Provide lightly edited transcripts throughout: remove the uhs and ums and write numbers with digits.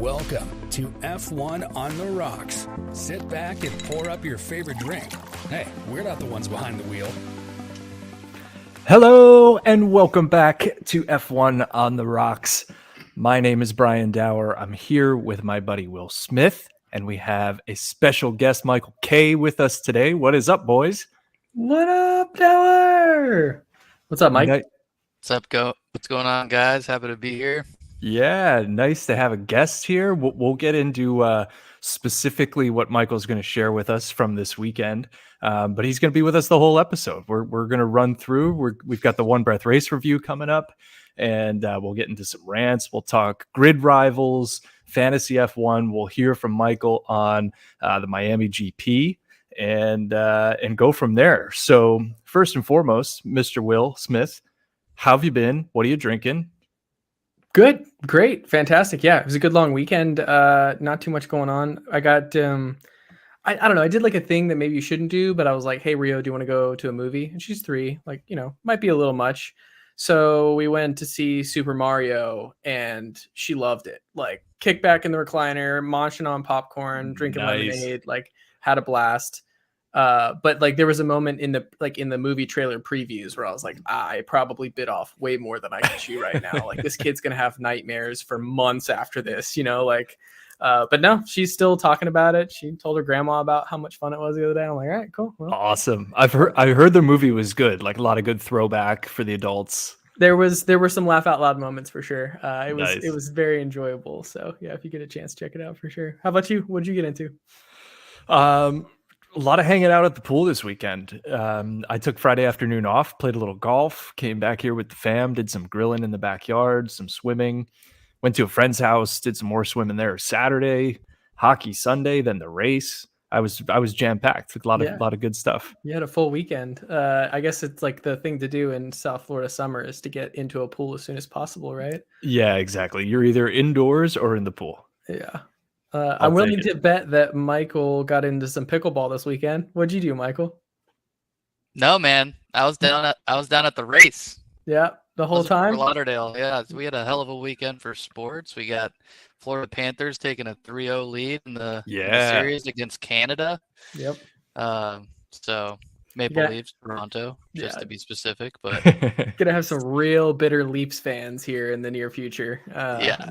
Welcome to F1 on the Rocks. Sit back and pour up your favorite drink. Hey, we're not the ones behind the wheel. Hello and welcome back to F1 on the Rocks. My name is Brian Dauer. I'm here with my buddy Will Smith, and we have a special guest, Michael K, with us today. What is up, boys? What up, Dauer? What's up, Mike? What's up, what's going on, guys? Happy to be here. Yeah, nice to have a guest here. We'll get into specifically what Michael's going to share with us from this weekend, but he's going to be with us the whole episode. We're going to run through. We've got the One Breath race review coming up, and we'll get into some rants. We'll talk grid rivals, fantasy F1. We'll hear from Michael on the Miami GP, and go from there. So first and foremost, Mr. Will Smith, how have you been? What are you drinking? Good, great, fantastic. Yeah, it was a good long weekend. Not too much going on. I got, I don't know. I did like a thing that maybe you shouldn't do, but I was like, hey, Rio, do you want to go to a movie? And she's 3, like, might be a little much. So we went to see Super Mario and she loved it. Like, kick back in the recliner, munching on popcorn, drinking lemonade, like had a blast. But like there was a moment in the movie trailer previews where I was like, I probably bit off way more than I can chew right now. Like, this kid's gonna have nightmares for months after this, but no, she's still talking about it. She told her grandma about how much fun it was the other day. I'm like, all right, cool. Well, awesome. I heard the movie was good, like a lot of good throwback for the adults. There were some laugh out loud moments for sure. Nice. It was very enjoyable. So yeah, if you get a chance, check it out for sure. How about you? What did you get into? A lot of hanging out at the pool this weekend. I took Friday afternoon off, played a little golf, came back here with the fam, did some grilling in the backyard, some swimming, went to a friend's house, did some more swimming there Saturday, hockey Sunday, then the race. I was jam-packed, a lot of good stuff. You had a full weekend. I guess it's like the thing to do in South Florida summer is to get into a pool as soon as possible, right? Yeah, exactly. You're either indoors or in the pool. Yeah. I'm willing to bet that Michael got into some pickleball this weekend. What'd you do, Michael? No, man. I was down at the race. Yeah, the whole time? Fort Lauderdale. Yeah, we had a hell of a weekend for sports. We got Florida Panthers taking a 3-0 lead in the series against Canada. Yep. So Maple Leafs, Toronto, just to be specific, but gonna have some real bitter Leafs fans here in the near future.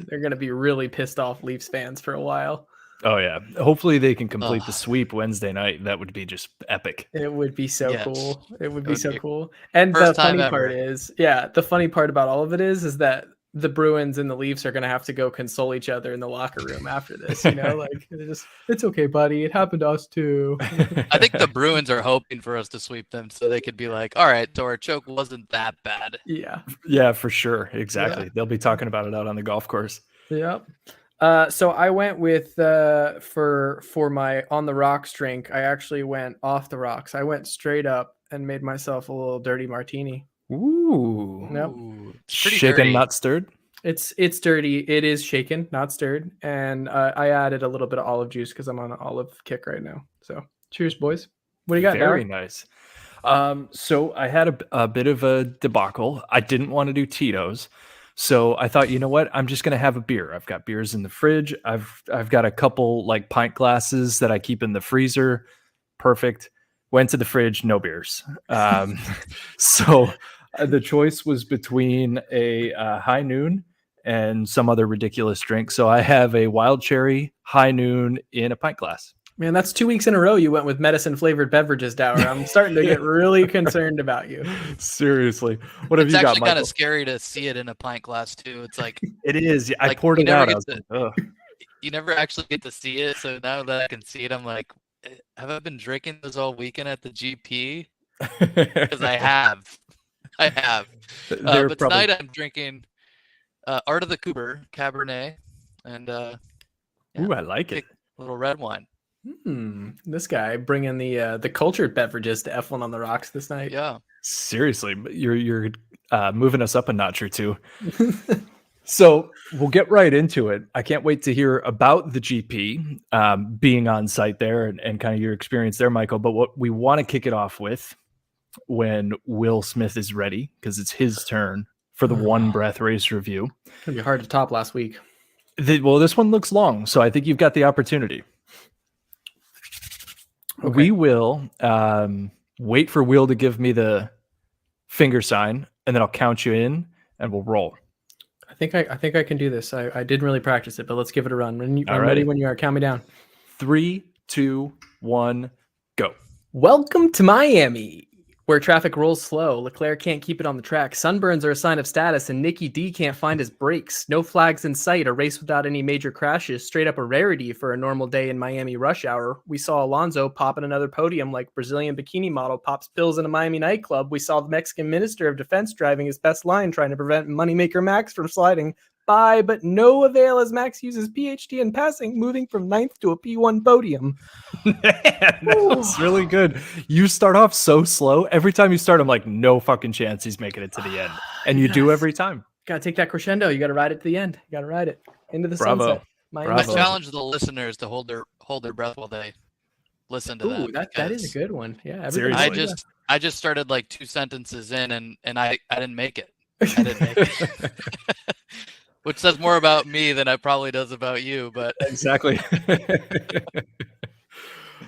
They're gonna be really pissed off Leafs fans for a while. Oh yeah, hopefully they can complete the sweep Wednesday night. That would be just epic. It would be so cool. It would be so cool. And the funny part is, the funny part about all of it is that the Bruins and the Leafs are going to have to go console each other in the locker room after this, like it's okay, buddy. It happened to us too. I think the Bruins are hoping for us to sweep them so they could be like, all right, so our choke wasn't that bad. Yeah, for sure. Exactly. Yeah. They'll be talking about it out on the golf course. Yep. So I went with, for my on the rocks drink, I actually went off the rocks. I went straight up and made myself a little dirty martini. Ooh. Yep. Shaken, dirty. Not stirred. It's dirty. It is shaken, not stirred. And I added a little bit of olive juice because I'm on an olive kick right now. So cheers, boys. What do you got? Very nice. So I had a bit of a debacle. I didn't want to do Tito's. So I thought, you know what? I'm just going to have a beer. I've got beers in the fridge. I've got a couple like pint glasses that I keep in the freezer. Perfect. Went to the fridge, no beers. So the choice was between a High Noon and some other ridiculous drink. So I have a wild cherry High Noon in a pint glass. Man, that's 2 weeks in a row you went with medicine flavored beverages, Dauer. I'm starting to get really concerned about you. Seriously. What have you got, Michael? It's actually kind of scary to see it in a pint glass, too. It's like... It is. I poured it out. You never actually get to see it. So now that I can see it, I'm like, have I been drinking this all weekend at the GP? Because I have. But tonight I'm drinking Art of the Cooper Cabernet. And ooh, I like it. A little red wine. This guy bringing the cultured beverages to F1 on the Rocks this night. Yeah, seriously, you're moving us up a notch or two. So we'll get right into it. I can't wait to hear about the GP, being on site there and kind of your experience there, Michael. But what we want to kick it off with, when Will Smith is ready, because it's his turn for the One Breath race review. It's gonna be hard to top last week. Well, this one looks long, so I think you've got the opportunity. Okay. We will wait for Will to give me the finger sign, and then I'll count you in, and we'll roll. I think I can do this. I didn't really practice it, but let's give it a run. I'm Alrighty. ready when you are. Count me down. 3, 2, 1, go. Welcome to Miami, where traffic rolls slow. Leclerc can't keep it on the track. Sunburns are a sign of status, and Nicky D can't find his brakes. No flags in sight. A race without any major crashes. Straight up a rarity for a normal day in Miami rush hour. We saw Alonso popping another podium like Brazilian bikini model pops pills in a Miami nightclub. We saw the Mexican Minister of Defense driving his best line, trying to prevent Moneymaker Max from sliding by, but no avail as Max uses PhD in passing, moving from 9th to a P1 podium. Man, that was really good. You start off so slow. Every time you start, I'm like, no fucking chance he's making it to the end. And you do every time. Gotta take that crescendo. You gotta ride it to the end. You gotta ride it into the Bravo. sunset. Miami I Bravo. sunset. challenge the listeners to hold their breath while they listen to Ooh, that is a because good one. Yeah, Seriously. everybody- I just started like 2 sentences in and I didn't make it. I didn't make it. Which says more about me than it probably does about you, but Exactly.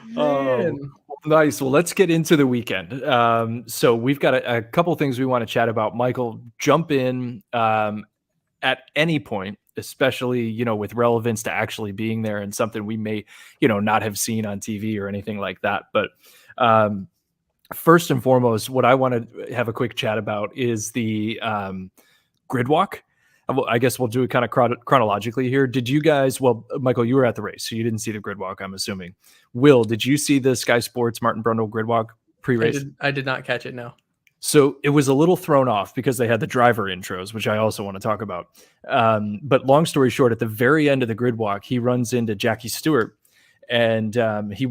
Man. Nice. Well, let's get into the weekend. So we've got a couple things we want to chat about. Michael, jump in at any point, especially, with relevance to actually being there and something we may, not have seen on TV or anything like that. But first and foremost, what I want to have a quick chat about is the grid walk. I guess we'll do it kind of chronologically here. Did you guys, Michael, you were at the race, so you didn't see the grid walk, I'm assuming. Will, did you see the Sky Sports Martin Brundle grid walk pre-race? I did not catch it, no. So it was a little thrown off because they had the driver intros, which I also want to talk about. But long story short, at the very end of the grid walk, he runs into Jackie Stewart. And Brundle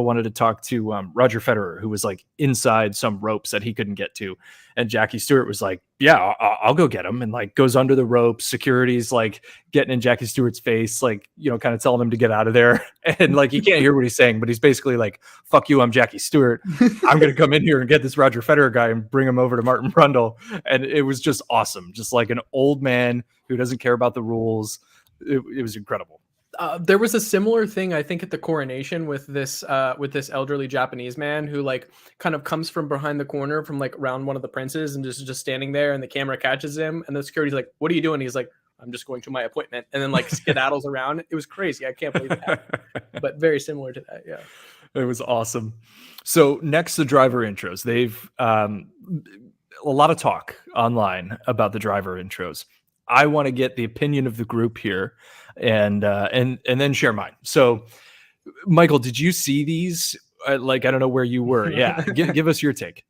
wanted to talk to Roger Federer, who was like inside some ropes that he couldn't get to. And Jackie Stewart was like, yeah, I'll go get him. And like goes under the ropes. Security's like getting in Jackie Stewart's face, like, kind of telling him to get out of there. And like, he can't hear what he's saying, but he's basically like, fuck you, I'm Jackie Stewart. I'm going to come in here and get this Roger Federer guy and bring him over to Martin Brundle. And it was just awesome. Just like an old man who doesn't care about the rules. It was incredible. There was a similar thing, I think, at the coronation with this elderly Japanese man who like kind of comes from behind the corner from like around one of the princes and just standing there, and the camera catches him, and the security's like, "What are you doing?" He's like, "I'm just going to my appointment," and then like skedaddles around. It was crazy. I can't believe that, but very similar to that. Yeah, it was awesome. So next, the driver intros. They've a lot of talk online about the driver intros. I want to get the opinion of the group here and then share mine. So Michael, did you see these? I don't know where you were. Yeah. give us your take.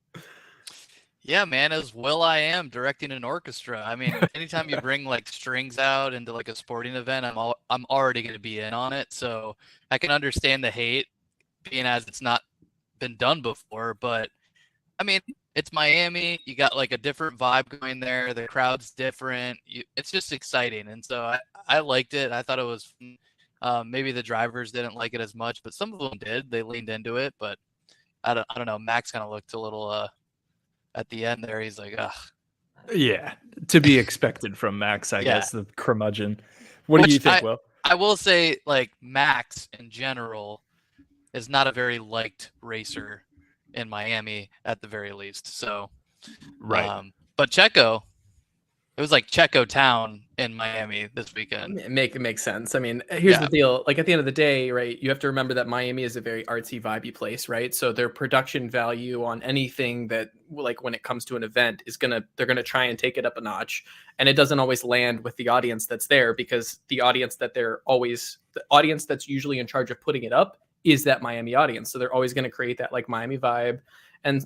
yeah, man, as Will.I.am directing an orchestra. I mean, anytime you bring like strings out into like a sporting event, I'm already going to be in on it. So I can understand the hate, being as it's not been done before, but I mean, it's Miami. You got like a different vibe going there. The crowd's different. It's just exciting. And so I liked it. I thought it was maybe the drivers didn't like it as much, but some of them did. They leaned into it, but I don't know. Max kind of looked a little at the end there. He's like, ugh. Yeah, to be expected from Max, I guess, the curmudgeon. What Which do you think, Will? I will say, like, Max in general is not a very liked racer in Miami at the very least. So, right. But Checo, it was like Checo town in Miami this weekend. it makes sense. I mean, here's the deal. Like at the end of the day, right, you have to remember that Miami is a very artsy, vibey place, right? So their production value on anything that, like when it comes to an event, they're gonna try and take it up a notch, and it doesn't always land with the audience that's there, because the audience that's usually in charge of putting it up is that Miami audience. So they're always going to create that like Miami vibe. And,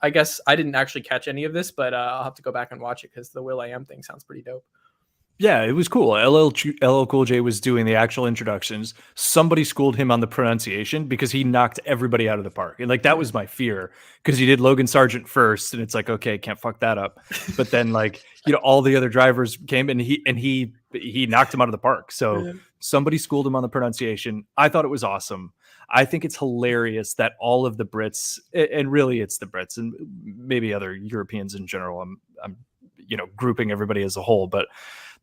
I guess I didn't actually catch any of this, but I'll have to go back and watch it because the Will.I.am thing sounds pretty dope. Yeah, it was cool. LL Cool J was doing the actual introductions. Somebody schooled him on the pronunciation because he knocked everybody out of the park. And like, that was my fear, because he did Logan Sargent first, and it's like, okay, can't fuck that up. But then like, all the other drivers came and he knocked him out of the park. So somebody schooled him on the pronunciation. I thought it was awesome. I think it's hilarious that all of the Brits, and really it's the Brits and maybe other Europeans in general, I'm grouping everybody as a whole, but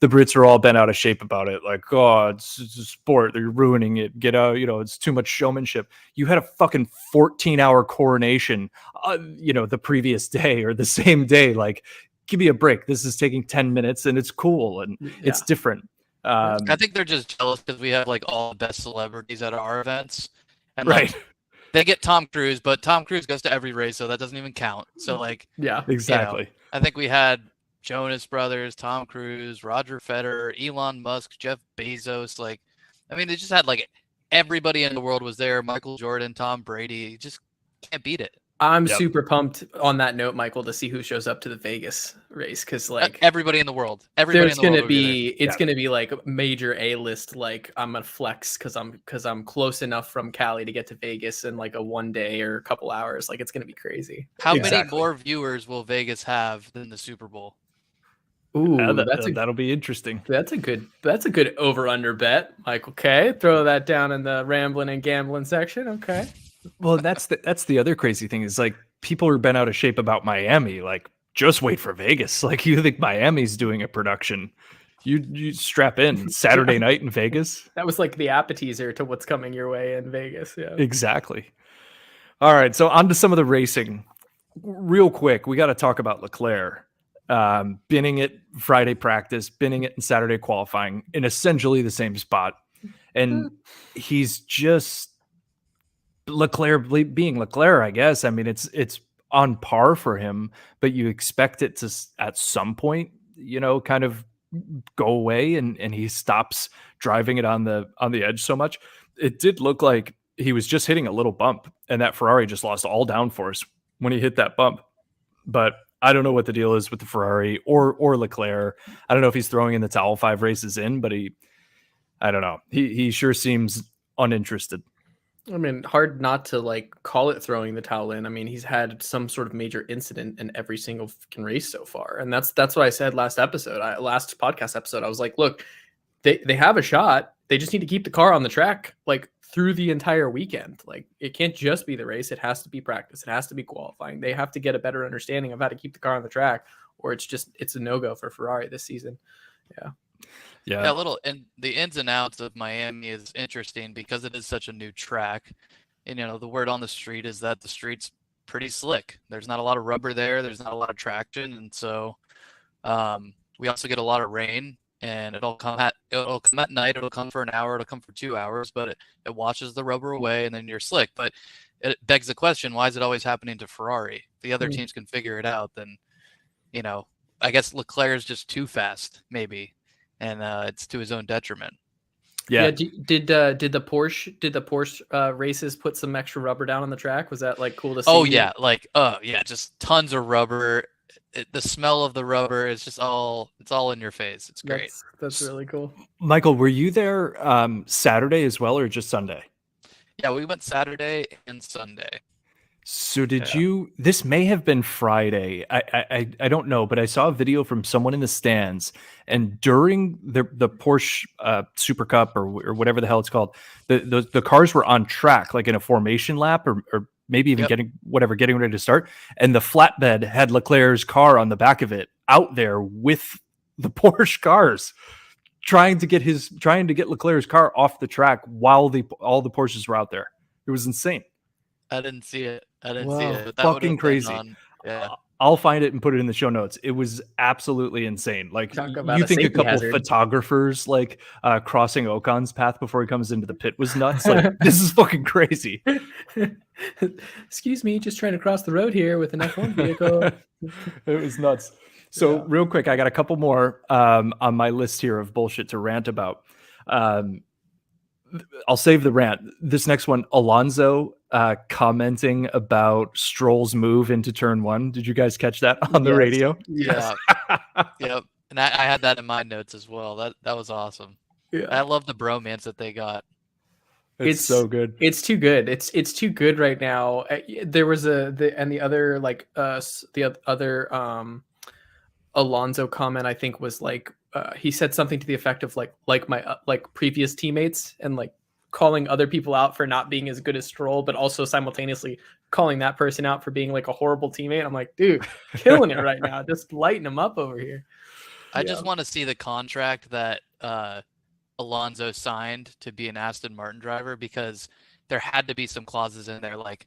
the Brits are all bent out of shape about it. Like, oh, it's a sport. They're ruining it. Get out. It's too much showmanship. You had a fucking 14-hour coronation, the previous day or the same day. Like, give me a break. This is taking 10 minutes and it's cool and it's different. I think they're just jealous because we have like all the best celebrities at our events. And right. They get Tom Cruise, but Tom Cruise goes to every race, so that doesn't even count. So exactly. I think we had Jonas Brothers, Tom Cruise, Roger Federer, Elon Musk, Jeff Bezos. They just had like everybody in the world was there. Michael Jordan, Tom Brady. You just can't beat it. I'm super pumped on that note, Michael, to see who shows up to the Vegas race because everybody in the world. It's gonna be like major A-list. Like I'm gonna flex because I'm close enough from Cali to get to Vegas in like a 1 day or a couple hours. Like it's gonna be crazy. How many more viewers will Vegas have than the Super Bowl? Ooh, that'll be interesting. That's a good over/under bet, Michael. Okay, throw that down in the rambling and gambling section. Okay. Well, that's the other crazy thing is like people are bent out of shape about Miami. Like, just wait for Vegas. Like, you think Miami's doing a production? You strap in Saturday night in Vegas. That was like the appetizer to what's coming your way in Vegas. Yeah, exactly. All right, so on to some of the racing. Real quick, we got to talk about Leclerc. Binning it Friday practice, binning it in Saturday qualifying in essentially the same spot, and he's just. Leclerc being Leclerc, I guess. I mean, it's on par for him, but you expect it to at some point, kind of go away, and he stops driving it on the edge so much. It did look like he was just hitting a little bump, and that Ferrari just lost all downforce when he hit that bump. But I don't know what the deal is with the Ferrari or Leclerc. I don't know if he's throwing in the towel 5 races in, but I don't know. He sure seems uninterested. I mean, hard not to like call it throwing the towel in. I mean, he's had some sort of major incident in every single fucking race so far. And that's what I said last podcast episode. I was like, look, they have a shot. They just need to keep the car on the track like through the entire weekend. Like it can't just be the race. It has to be practice. It has to be qualifying. They have to get a better understanding of how to keep the car on the track or it's a no-go for Ferrari this season. Yeah, and the ins and outs of Miami is interesting because it is such a new track. And, the word on the street is that the street's pretty slick. There's not a lot of rubber there. There's not a lot of traction. And so we also get a lot of rain and it'll come at night. It'll come for an hour. It'll come for 2 hours, but it washes the rubber away and then you're slick. But it begs the question, why is it always happening to Ferrari? If the other teams can figure it out, then, I guess Leclerc is just too fast, maybe. And it's to his own detriment. Yeah. Did the Porsche races put some extra rubber down on the track? Was that like cool to see? Oh yeah, just tons of rubber. The smell of the rubber is just all in your face. It's great. That's really cool. Michael, were you there Saturday as well, or just Sunday? Yeah, we went Saturday and Sunday. So this may have been Friday. I don't know, but I saw a video from someone in the stands, and during the Porsche Super Cup or whatever the hell it's called, the cars were on track, like in a formation lap or maybe even getting ready to start. And the flatbed had Leclerc's car on the back of it out there with the Porsche cars trying to get Leclerc's car off the track while all the Porsches were out there. It was insane. I didn't see it. That fucking crazy. I'll find it and put it in the show notes. It was absolutely insane. Like, you think a couple photographers like crossing Ocon's path before he comes into the pit was nuts? Like, this is fucking crazy. Excuse me, just trying to cross the road here with an F1 vehicle. It was nuts. So real quick, I got a couple more on my list here of bullshit to rant about. I'll save the rant. This next one, Alonso commenting about Stroll's move into turn 1. Did you guys catch that on the radio? Yeah. Yep. And I had that in my notes as well. That was awesome. Yeah. I love the bromance that they got. It's so good. It's too good. It's too good right now. There was the other Alonso comment, I think, was like he said something to the effect of like my previous teammates, and like calling other people out for not being as good as Stroll, but also simultaneously calling that person out for being like a horrible teammate. I'm like, dude, killing it right now. Just lighting him up over here. I just want to see the contract that Alonso signed to be an Aston Martin driver, because there had to be some clauses in there like,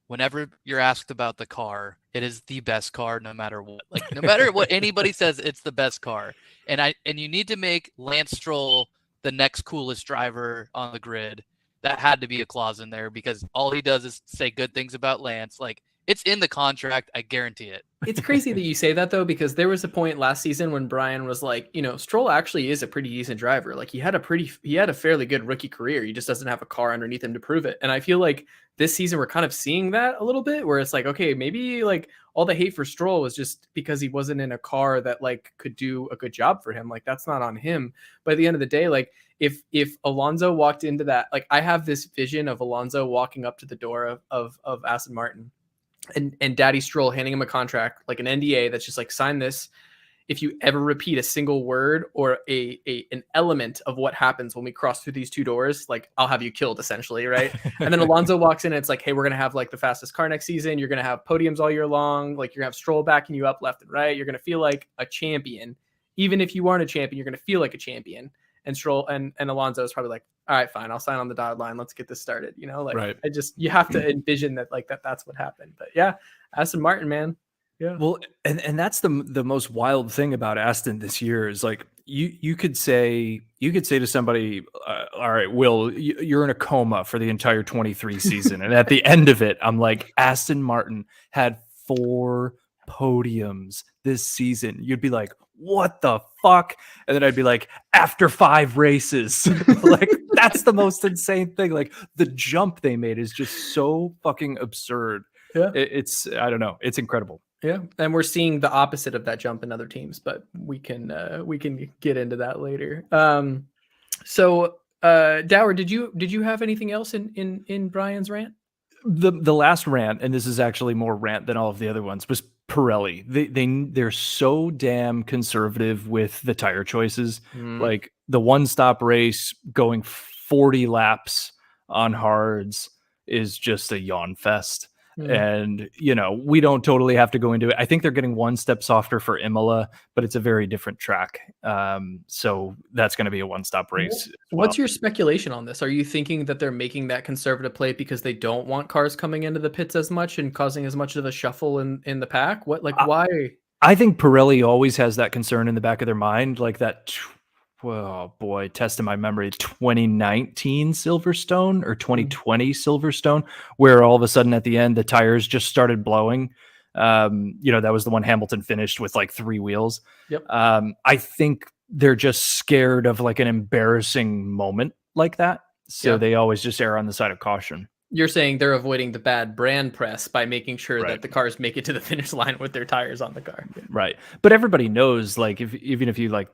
whenever you're asked about the car, it is the best car no matter what. Like, no matter what anybody says, it's the best car. And you need to make Lance Stroll the next coolest driver on the grid. That had to be a clause in there, because all he does is say good things about Lance. Like, it's in the contract, I guarantee it. It's crazy that you say that, though, because there was a point last season when Brian was like, Stroll actually is a pretty decent driver. Like, he had a fairly good rookie career. He just doesn't have a car underneath him to prove it. And I feel like this season we're kind of seeing that a little bit, where it's like, okay, maybe like all the hate for Stroll was just because he wasn't in a car that like could do a good job for him. Like, that's not on him. But at the end of the day, like, if Alonso walked into that, like, I have this vision of Alonso walking up to the door of Aston Martin and Daddy Stroll handing him a contract, like an NDA, that's just like, sign this. If you ever repeat a single word or an element of what happens when we cross through these two doors, like, I'll have you killed, essentially, right? And then Alonso walks in and it's like, hey, we're going to have like the fastest car next season. You're going to have podiums all year long. Like, you're going to have Stroll backing you up left and right. You're going to feel like a champion. Even if you aren't a champion, you're going to feel like a champion. And Stroll and Alonso is probably like, all right, fine, I'll sign on the dotted line. Let's get this started. Like, right. You have to envision that, like, that's what happened. But yeah, Aston Martin, man. Yeah. Well, and that's the most wild thing about Aston this year is like, you could say to somebody, all right, Will, you're in a coma for the entire 23 season. And at the end of it, I'm like, Aston Martin had 4 podiums this season. You'd be like, what the fuck? And then I'd be like, after 5 races. Like, that's the most insane thing. Like, the jump they made is just so fucking absurd. Yeah. It's I don't know. It's incredible. Yeah. And we're seeing the opposite of that jump in other teams, but we can get into that later. So Dauer, did you have anything else in Brian's rant? The last rant, and this is actually more rant than all of the other ones, was Pirelli. They're so damn conservative with the tire choices. Like, the one-stop race going 40 laps on hards is just a yawn fest. And, we don't totally have to go into it. I think they're getting one step softer for Imola, but it's a very different track. So that's going to be a one-stop race. What's your speculation on this? Are you thinking that they're making that conservative play because they don't want cars coming into the pits as much and causing as much of a shuffle in the pack? Why? I think Pirelli always has that concern in the back of their mind, like that. Oh boy, testing my memory, 2019 Silverstone or 2020 Silverstone, where all of a sudden at the end, the tires just started blowing. That was the one Hamilton finished with like 3 wheels. Yep. I think they're just scared of like an embarrassing moment like that. So they always just err on the side of caution. You're saying they're avoiding the bad brand press by making sure that the cars make it to the finish line with their tires on the car. Right. But everybody knows, like, even if you like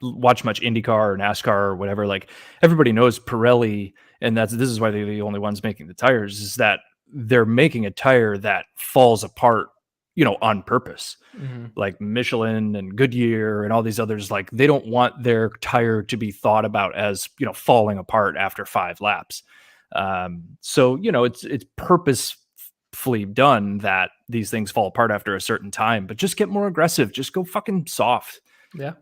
watch much IndyCar or NASCAR or whatever, like, everybody knows Pirelli, and this is why they're the only ones making the tires, is that they're making a tire that falls apart, on purpose. Like Michelin and Goodyear and all these others, like, they don't want their tire to be thought about as, falling apart after 5 laps. So, it's purposefully done that these things fall apart after a certain time, but just get more aggressive. Just go fucking soft. Yeah.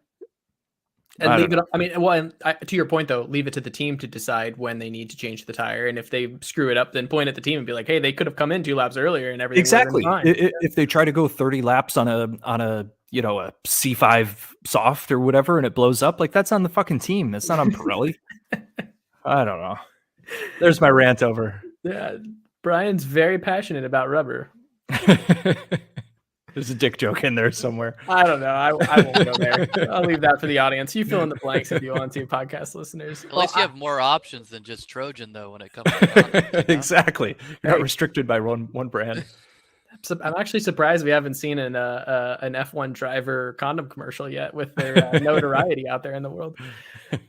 And leave it. I mean, well, and to your point though, leave it to the team to decide when they need to change the tire. And if they screw it up, then point at the team and be like, hey, they could have come in 2 laps earlier and everything. Exactly. If they try to go 30 laps on a a C5 soft or whatever, and it blows up, like, that's on the fucking team. That's not on Pirelli. I don't know. There's my rant over. Yeah, Brian's very passionate about rubber. There's a dick joke in there somewhere. I don't know. I won't go there. I'll leave that for the audience. You fill in the blanks if you want to, podcast listeners. At least you have more options than just Trojan, though, when it comes to Exactly. You're not restricted by one brand. I'm actually surprised we haven't seen an F1 driver condom commercial yet with their notoriety out there in the world.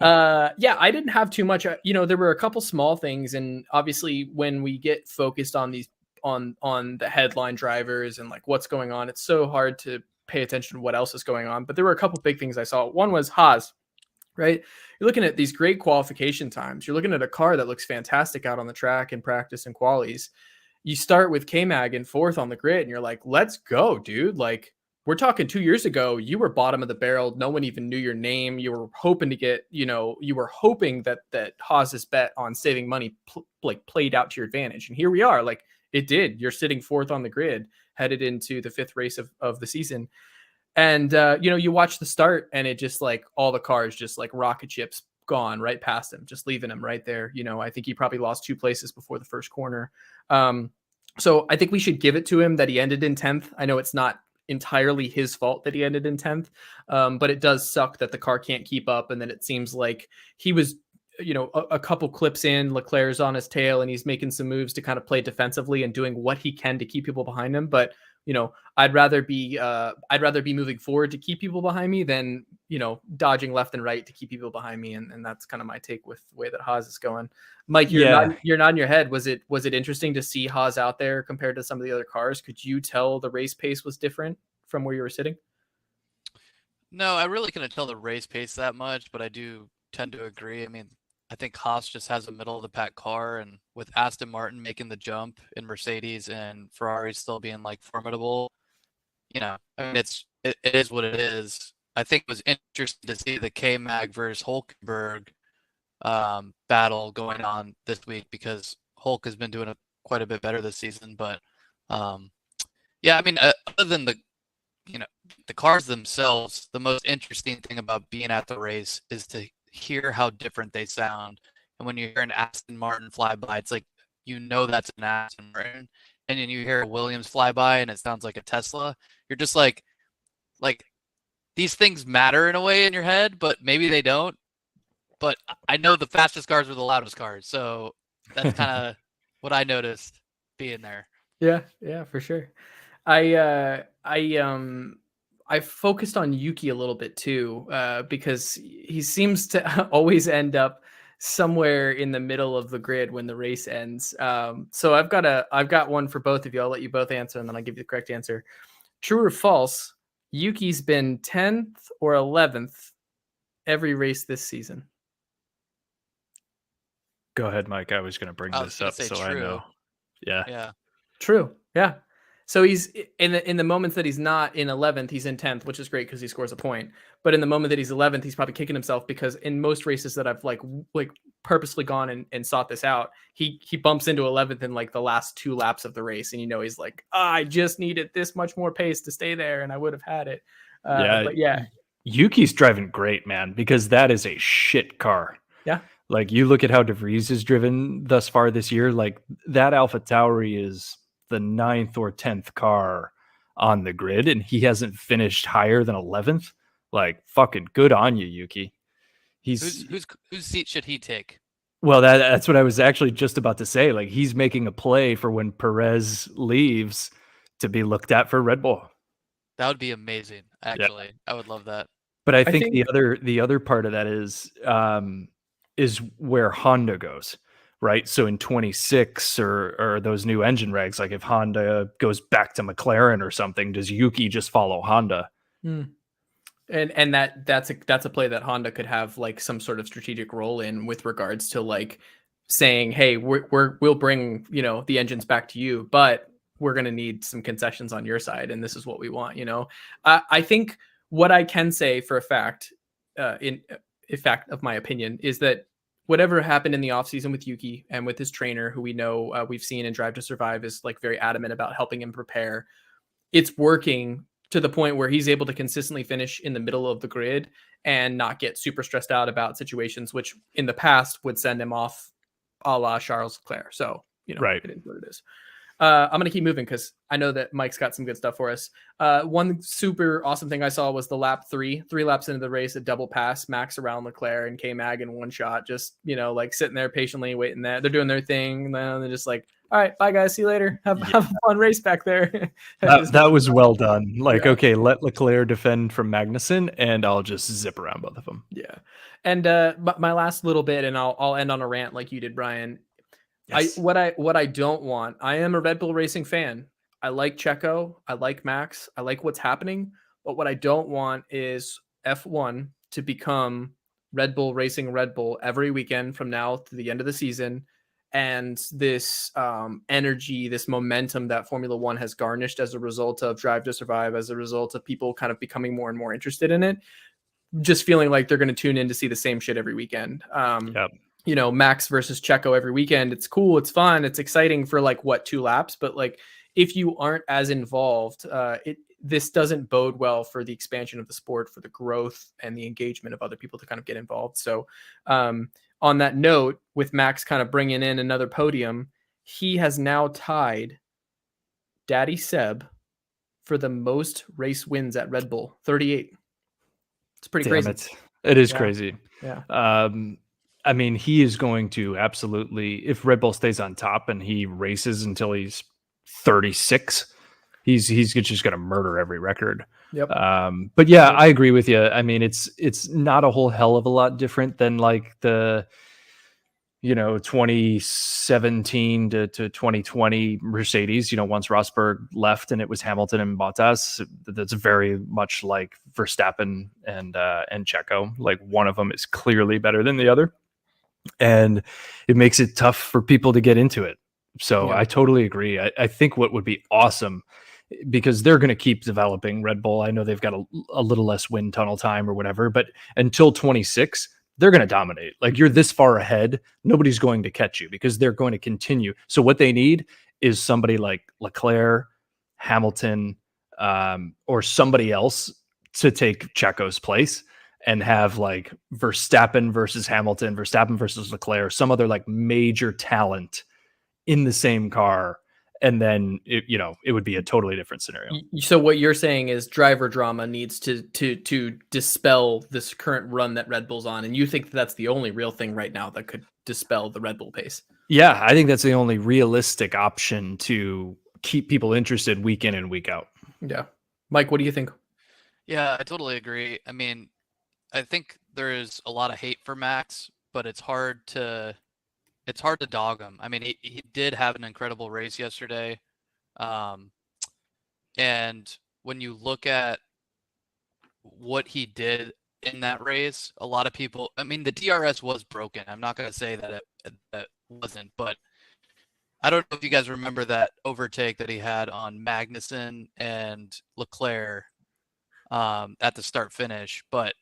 Yeah, I didn't have too much. There were a couple small things, and obviously when we get focused on these on the headline drivers and like what's going on, it's so hard to pay attention to what else is going on. But there were a couple big things I saw. One was Haas, right? You're looking at these great qualification times. You're looking at a car that looks fantastic out on the track in practice and qualies. You start with K-Mag in 4th on the grid and you're like, let's go, dude. Like, we're talking 2 years ago, you were bottom of the barrel. No one even knew your name. You were hoping to get, you were hoping that Haas's bet on saving money played out to your advantage. And here we are. Like, it did. You're sitting fourth on the grid, headed into the fifth race of the season. And, you watch the start and it just like all the cars just like rocket ships gone right past him, just leaving him right there. I think he probably lost 2 places before the first corner. So I think we should give it to him that he ended in 10th. I know it's not entirely his fault that he ended in 10th, but it does suck that the car can't keep up. And then it seems like he was, a couple clips in, Leclerc's on his tail and he's making some moves to kind of play defensively and doing what he can to keep people behind him. But I'd rather be moving forward to keep people behind me than, dodging left and right to keep people behind me. And that's kind of my take with the way that Haas is going. Mike, you're nodding your head. Was it interesting to see Haas out there compared to some of the other cars? Could you tell the race pace was different from where you were sitting? No, I really couldn't tell the race pace that much, but I do tend to agree. I mean, I think Haas just has a middle of the pack car, and with Aston Martin making the jump in Mercedes and Ferrari still being like formidable, I mean, it is what it is. I think it was interesting to see the K-Mag versus Hulkenberg battle going on this week because Hulk has been doing quite a bit better this season. But yeah, I mean, other than the cars themselves, the most interesting thing about being at the race is to hear how different they sound. And when you hear an Aston Martin fly by, it's like that's an Aston Martin. And then you hear a Williams fly by and it sounds like a Tesla. You're just like these things matter in a way in your head, but maybe they don't. But I know the fastest cars are the loudest cars, so that's kind of what I noticed being there. Yeah, for sure. I focused on Yuki a little bit too, because he seems to always end up somewhere in the middle of the grid when the race ends. So I've got one for both of you. I'll let you both answer and then I'll give you the correct answer. True or false? Yuki's been 10th or 11th every race this season. Go ahead, Mike. I was going to bring this up so true. I know. Yeah. True. Yeah. So he's in the moments that he's not in 11th, he's in 10th, which is great because he scores a point. But in the moment that he's 11th, he's probably kicking himself because in most races that I've like purposely gone and sought this out, he bumps into 11th in like the last 2 laps of the race, and he's like, I just needed this much more pace to stay there, and I would have had it. But yeah, Yuki's driving great, man, because that is a shit car. Yeah. Like you look at how De Vries is driven thus far this year, like that Alphatauri is the 9th or 10th car on the grid, and he hasn't finished higher than 11th. Like fucking good on you, Yuki. Whose seat should he take? Well, that's what I was actually just about to say. Like he's making a play for when Perez leaves to be looked at for Red Bull. That would be amazing. Actually, yeah. I would love that. But I think the other part of that is where Honda goes, right? So in 26 or those new engine regs, like if Honda goes back to McLaren or something, does Yuki just follow Honda? And that's a play that Honda could have like some sort of strategic role in with regards to like saying, hey, we'll bring the engines back to you, but we're going to need some concessions on your side, and this is what we want. I think what I can say for a fact, in fact of my opinion, is that whatever happened in the offseason with Yuki and with his trainer, who we know we've seen in Drive to Survive is like very adamant about helping him prepare, it's working to the point where he's able to consistently finish in the middle of the grid and not get super stressed out about situations, which in the past would send him off a la Charles Leclerc. So, right. It is what it is. I'm going to keep moving because I know that Mike's got some good stuff for us. One super awesome thing I saw was the lap 3 laps into the race, a double pass, Max around Leclerc and K-Mag in one shot, just, like sitting there patiently waiting there. They're doing their thing. And then they're just like, all right, bye guys. See you later. Have a fun race back there. that was well done. Like, okay, let Leclerc defend from Magnussen and I'll just zip around both of them. Yeah. And my last little bit, and I'll end on a rant like you did, Brian. Yes. What I don't want, I am a Red Bull Racing fan. I like Checo. I like Max. I like what's happening. But what I don't want is F1 to become Red Bull Racing Red Bull every weekend from now to the end of the season. and this energy, this momentum that Formula One has garnished as a result of Drive to Survive, as a result of people kind of becoming more and more interested in it, just feeling like they're going to tune in to see the same shit every weekend. Yep. You know, Max versus Checo every weekend. It's cool. It's fun. It's exciting for like 2 laps. But like, if you aren't as involved, this doesn't bode well for the expansion of the sport, for the growth and the engagement of other people to kind of get involved. So, on that note, with Max kind of bringing in another podium, he has now tied Daddy Seb for the most race wins at Red Bull, 38. It's pretty Damn crazy. It is Yeah. crazy. Yeah. I mean, he is going to absolutely, if Red Bull stays on top and he races until he's 36, he's just going to murder every record. Yep. But yeah, I agree with you. I mean, it's not a whole hell of a lot different than like the 2017 to 2020 Mercedes, once Rosberg left and it was Hamilton and Bottas. That's very much like Verstappen and Checo. Like, one of them is clearly better than the other, and it makes it tough for people to get into it. So Yeah. I totally agree. I think what would be awesome, because they're going to keep developing Red Bull. I know they've got a little less wind tunnel time or whatever, but until 26, they're going to dominate. Like, you're this far ahead, nobody's going to catch you because they're going to continue. So what they need is somebody like Leclerc, Hamilton, or somebody else to take Checo's place and have like Verstappen versus Hamilton, Verstappen versus Leclerc, some other like major talent in the same car. And then it would be a totally different scenario. So what you're saying is driver drama needs to dispel this current run that Red Bull's on, and you think that's the only real thing right now that could dispel the Red Bull pace? Yeah, I think that's the only realistic option to keep people interested week in and week out. Yeah. Mike, what do you think? Yeah, I totally agree. I mean, I think there is a lot of hate for Max, but it's hard to dog him. I mean, he did have an incredible race yesterday. And when you look at what he did in that race, a lot of people, I mean, the DRS was broken. I'm not going to say that it wasn't, but I don't know if you guys remember that overtake that he had on Magnussen and Leclerc at the start finish, but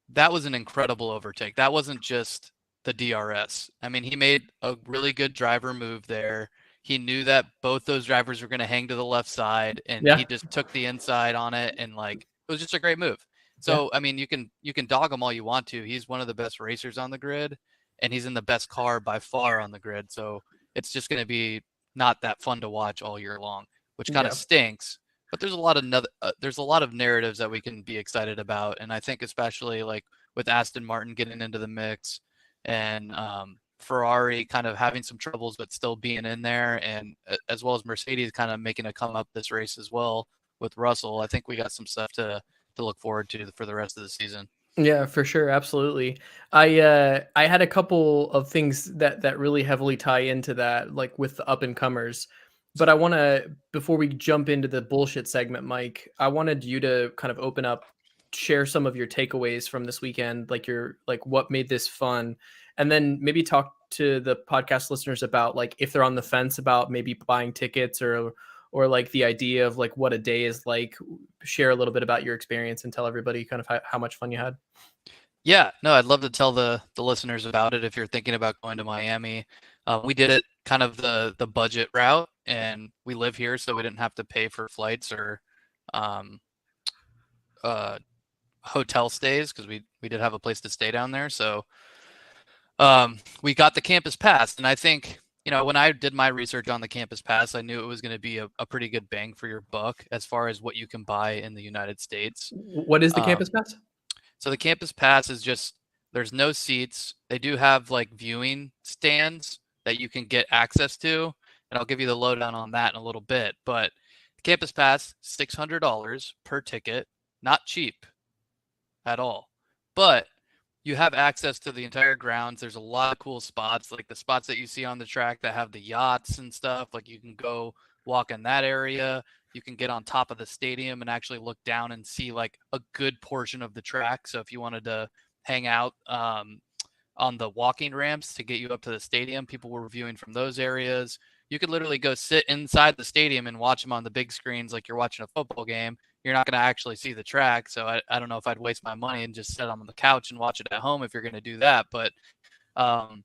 that was an incredible overtake. That wasn't just the DRS. I mean, he made a really good driver move there. He knew that both those drivers were going to hang to the left side, and he just took the inside on it, and like, it was just a great move. So, I mean, you can dog him all you want to. He's one of the best racers on the grid, and he's in the best car by far on the grid. So it's just going to be not that fun to watch all year long, which kind of stinks. But there's a lot of narratives that we can be excited about, and I think especially like with Aston Martin getting into the mix, and Ferrari kind of having some troubles but still being in there, and as well as Mercedes kind of making a come up this race as well with Russell. I think we got some stuff to look forward to for the rest of the season. Yeah, for sure, absolutely. I had a couple of things that really heavily tie into that, like with the up and comers. But I want to, before we jump into the bullshit segment, Mike, I wanted you to kind of open up, share some of your takeaways from this weekend, like what made this fun, and then maybe talk to the podcast listeners about like if they're on the fence about maybe buying tickets or like the idea of like what a day is like. Share a little bit about your experience and tell everybody kind of how much fun you had. Yeah, no, I'd love to tell the listeners about it if you're thinking about going to Miami. We did it kind of the budget route, and we live here, so we didn't have to pay for flights or hotel stays because we did have a place to stay down there. So we got the campus pass, and I think, when I did my research on the campus pass, I knew it was going to be a pretty good bang for your buck as far as what you can buy in the United States. What is the campus pass? So the campus pass is just, there's no seats. They do have like viewing stands that you can get access to, and I'll give you the lowdown on that in a little bit. But the campus pass, $600 per ticket, not cheap at all. But you have access to the entire grounds. There's a lot of cool spots, like the spots that you see on the track that have the yachts and stuff. Like, you can go walk in that area. You can get on top of the stadium and actually look down and see like a good portion of the track. So if you wanted to hang out on the walking ramps to get you up to the stadium. People were viewing from those areas. You could literally go sit inside the stadium and watch them on the big screens like you're watching a football game. You're not going to actually see the track. So I don't know if I'd waste my money and just sit on the couch and watch it at home if you're going to do that. But on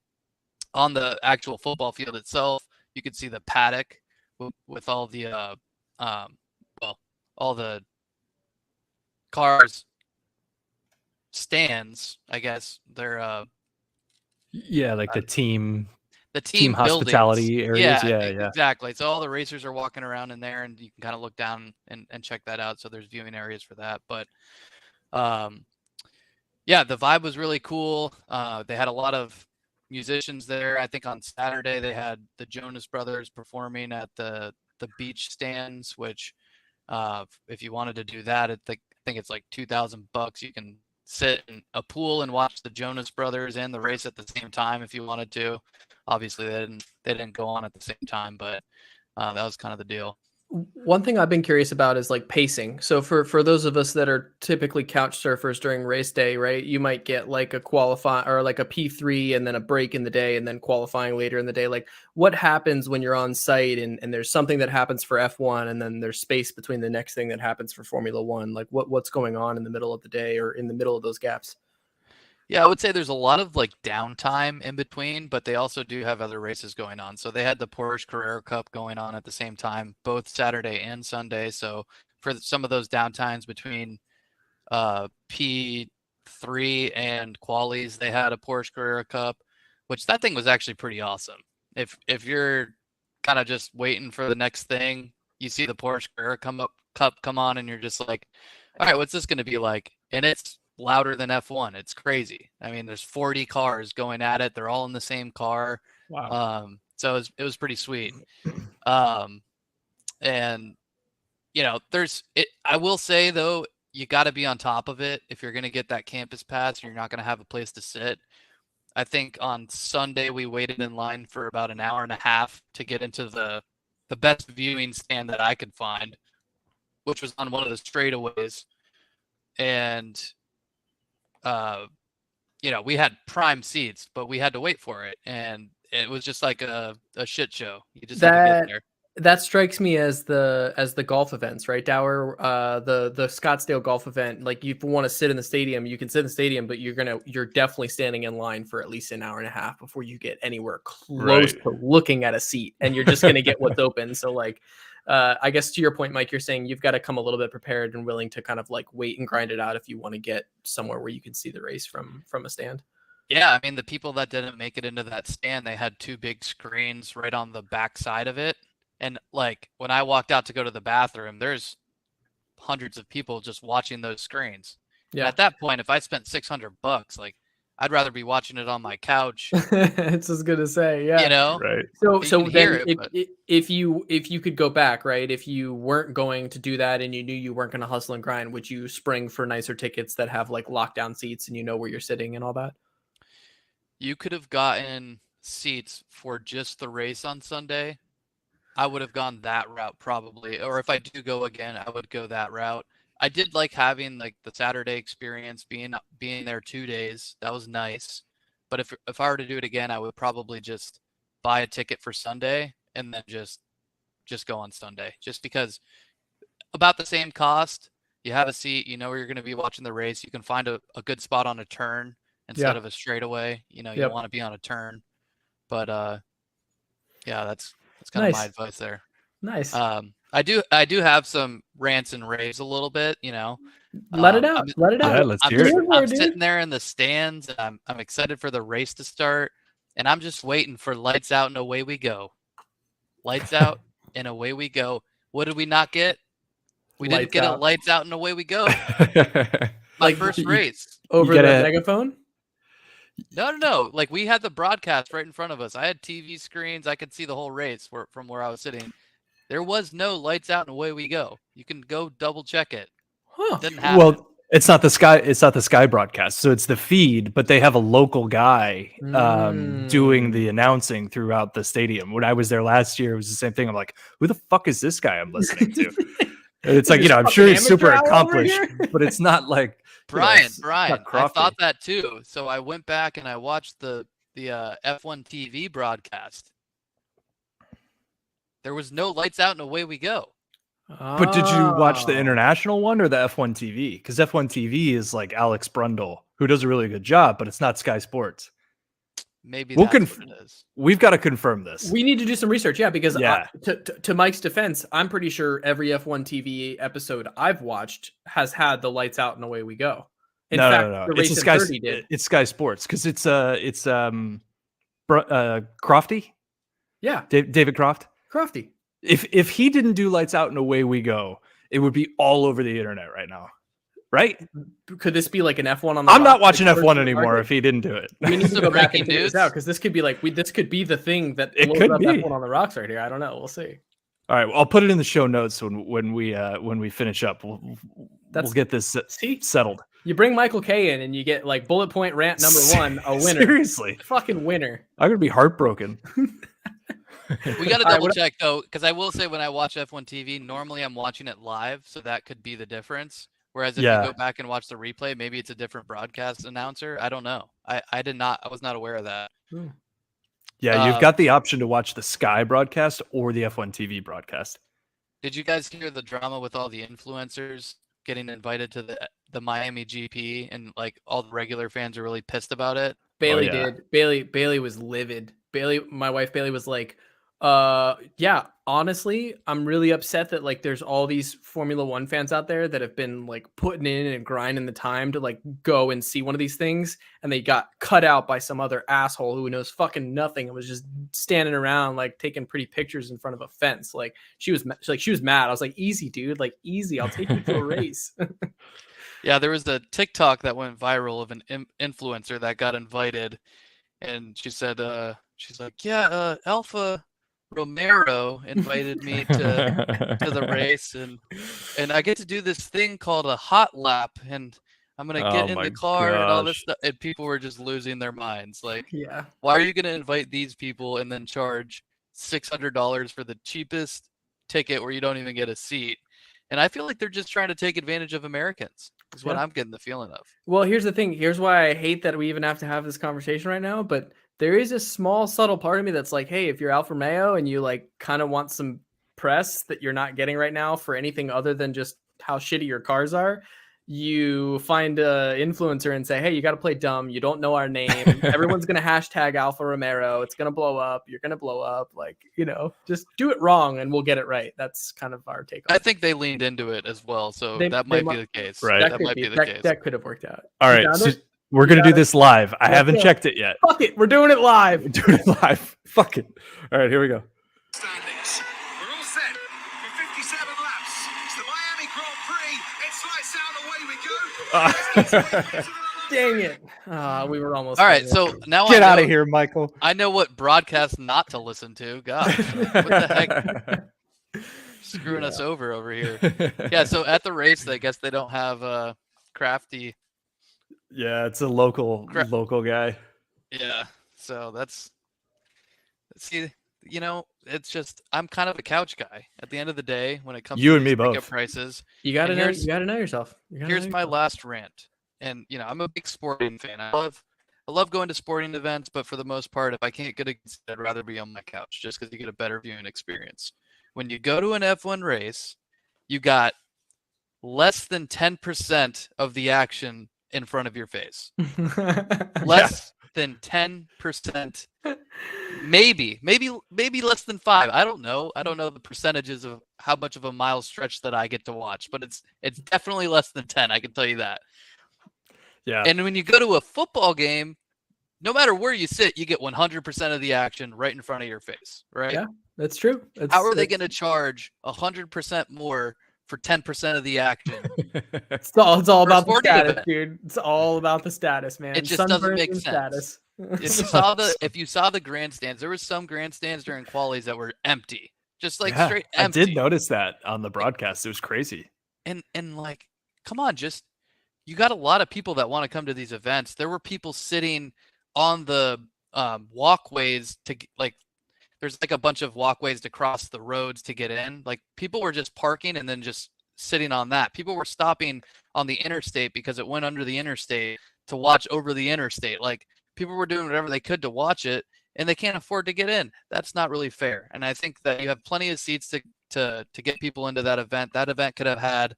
the actual football field itself, you could see the paddock with all the all the cars stands, I guess. They're yeah, like the team team hospitality areas. Yeah, Yeah. exactly. So all the racers are walking around in there, and you can kind of look down and check that out. So there's viewing areas for that. But yeah, the vibe was really cool. They had a lot of musicians there. I think on Saturday they had the Jonas Brothers performing at the beach stands, which if you wanted to do that, I think it's like $2,000. You can sit in a pool and watch the Jonas Brothers and the race at the same time if you wanted to. Obviously, they didn't go on at the same time, but that was kind of the deal. One thing I've been curious about is like pacing. So for those of us that are typically couch surfers during race day, right? You might get like a qualify or like a P3 and then a break in the day and then qualifying later in the day. Like what happens when you're on site and there's something that happens for F1 and then there's space between the next thing that happens for Formula One? Like what's going on in the middle of the day or in the middle of those gaps? Yeah, I would say there's a lot of like downtime in between, but they also do have other races going on. So they had the Porsche Carrera Cup going on at the same time, both Saturday and Sunday. So for some of those downtimes between P3 and qualies, they had a Porsche Carrera Cup, which that thing was actually pretty awesome. If you're kind of just waiting for the next thing, you see the Porsche Carrera Cup come on, and you're just like, all right, what's this going to be like? And it's louder than F1. It's crazy. I mean, there's 40 cars going at it. They're all in the same car. Wow. So it was pretty sweet. And you know, I will say though, you got to be on top of it if you're going to get that campus pass. You're not going to have a place to sit. I think on Sunday we waited in line for about an hour and a half to get into the best viewing stand that I could find, which was on one of the straightaways. And you know, we had prime seats, but we had to wait for it, and it was just like a shit show. You just had to get there. That strikes me as the golf events, right, Dauer? The Scottsdale golf event. Like, you want to sit in the stadium, you can sit in the stadium, but you're definitely standing in line for at least an hour and a half before you get anywhere close to looking at a seat, and you're just gonna get what's open. So like, I guess to your point, Mike, you're saying you've got to come a little bit prepared and willing to kind of like wait and grind it out if you want to get somewhere where you can see the race from a stand. Yeah, I mean, the people that didn't make it into that stand, they had two big screens right on the back side of it. And like when I walked out to go to the bathroom, there's hundreds of people just watching those screens. Yeah. And at that point, if I spent $600, like I'd rather be watching it on my couch. It's just gonna say, yeah, you know, right. So then if you could go back, right? If you weren't going to do that and you knew you weren't going to hustle and grind, would you spring for nicer tickets that have like lockdown seats and you know where you're sitting and all that? You could have gotten seats for just the race on Sunday. I would have gone that route probably. Or if I do go again, I would go that route. I did like having like the Saturday experience, being there 2 days. That was nice. But if I were to do it again, I would probably just buy a ticket for Sunday and then just go on Sunday. Just because about the same cost, you have a seat, you know where you're going to be watching the race. You can find a good spot on a turn instead of a straightaway. You know, you want to be on a turn. But yeah, that's kind of my advice there. Nice. I do have some rants and raves a little bit, you know. Let it out. Let it out. Yeah, let's hear it. I'm sitting there in the stands, and I'm excited for the race to start, and I'm just waiting for lights out and away we go. Lights out and away we go. What did we not get? We didn't get a lights out and away we go. My first race. Over the megaphone? No. Like, we had the broadcast right in front of us. I had TV screens. I could see the whole race from where I was sitting. There was no lights out and away we go. You can go double check it. Huh. It didn't happen. Well, it's not the Sky broadcast, so it's the feed, but they have a local guy doing the announcing throughout the stadium. When I was there last year, it was the same thing. I'm like, who the fuck is this guy I'm listening to? It's like, you know, I'm sure he's super accomplished, but it's not like, Brian, not I thought Crofty. that too. So I went back and I watched the F1 TV broadcast. There was no lights out and away we go. But did you watch the Oh. international one or the F1 TV? Because F1 TV is like Alex Brundle, who does a really good job, but it's not Sky Sports. Maybe We'll that's what it is. We've got to confirm this. We need to do some research, yeah, because Yeah. to Mike's defense, I'm pretty sure every F1 TV episode I've watched has had the lights out and away we go. In fact, the It's race a in Sky. 30 did. It's Sky Sports because it's Crofty, Yeah, David Croft. Crofty. If he didn't do lights out and away we go, it would be all over the internet right now, right? Could this be like an F1 on the I'm not Rocks, watching like, F1 first anymore market? if he didn't do it. We need to Some go back breaking and figure this news. out because this could be like this could be the thing that It blows could up be. F1 on the rocks right here. I don't know. We'll see. All right, well, I'll put it in the show notes when we finish up. We'll get this See? settled. You bring Michael K in and you get like bullet point rant number 1, a winner. Seriously, Fucking winner. I'm gonna be heartbroken. We got to All right, double check though, because I will say when I watch F1 TV, normally I'm watching it live, so that could be the difference. Whereas if Yeah. you go back and watch the replay, maybe it's a different broadcast announcer. I don't know. I was not aware of that. Yeah, you've got the option to watch the Sky broadcast or the F1 TV broadcast. Did you guys hear the drama with all the influencers getting invited to the Miami GP and like all the regular fans are really pissed about it? Bailey yeah. did. Bailey was livid. My wife Bailey was like, yeah, honestly, I'm really upset that like there's all these Formula One fans out there that have been like putting in and grinding the time to like go and see one of these things, and they got cut out by some other asshole who knows fucking nothing and was just standing around like taking pretty pictures in front of a fence. Like she was mad. I was like, easy, dude, like easy. I'll take you to a race. Yeah, there was a TikTok that went viral of an influencer that got invited, and she said, she's like, yeah, Alpha Romero invited me to the race, and I get to do this thing called a hot lap, and I'm gonna get in the car and all this stuff, and people were just losing their minds. Like, Yeah. why are you gonna invite these people and then charge $600 for the cheapest ticket where you don't even get a seat? And I feel like they're just trying to take advantage of Americans. Is what Yeah. I'm getting the feeling of. Well, here's the thing. Here's why I hate that we even have to have this conversation right now. But there is a small, subtle part of me that's like, hey, if you're Alfa Romeo and you like kind of want some press that you're not getting right now for anything other than just how shitty your cars are, you find a influencer and say, hey, you got to play dumb. You don't know our name. Everyone's going to hashtag Alfa Romero. It's going to blow up. You're going to blow up. Like, just do it wrong and we'll get it right. That's kind of our take on I it. think they leaned into it as well, so They that might be might- the case. Right. That might be the case. That could have worked out. All You right, got so it? we're gonna got do it? this live. I Let's haven't go. checked it yet. Fuck it. We're doing it live. We're doing it live. Fuck it. All right, here we go. Standings. We're all set for 57 laps. It's the Miami Grand Prix. It's lights out, away we go. Dang it. We were almost. All right, there. so now Get I out know, of here, Michael. I know what broadcast not to listen to. God, what the heck? Screwing us over here. Yeah, so at the race, I guess they don't have Crafty. Yeah, it's a local guy. Yeah, so that's it's just I'm kind of a couch guy. At the end of the day, when it comes You to and me these ticket both. prices, you gotta and know. here's- You gotta know yourself. here's my last rant. And I'm a big sporting fan. I love going to sporting events, but for the most part, if I can't get I'd rather be on my couch just because you get a better viewing experience. When you go to an F1 race, you got less than 10% of the action in front of your face. Less than 10%. Maybe less than 5. I don't know. I don't know the percentages of how much of a mile stretch that I get to watch, but it's definitely less than 10. I can tell you that. Yeah. And when you go to a football game, no matter where you sit, you get 100% of the action right in front of your face, right? Yeah, that's true. How are they going to charge 100% more for 10% of the action? It's all about the sporting status, event. dude. It's all about the status, man. It just doesn't Sunburns make and sense. Status. If you saw the grandstands, there was some grandstands during qualies that were empty, just like Yeah, straight I empty. did notice that on the broadcast. It was crazy. And like, come on, you got a lot of people that want to come to these events. There were people sitting on the walkways there's like a bunch of walkways to cross the roads to get in. Like people were just parking and then just sitting on that. People were stopping on the interstate because it went under the interstate to watch over the interstate. Like, people were doing whatever they could to watch it, and they can't afford to get in. That's not really fair. And I think that you have plenty of seats to get people into that event. That event could have had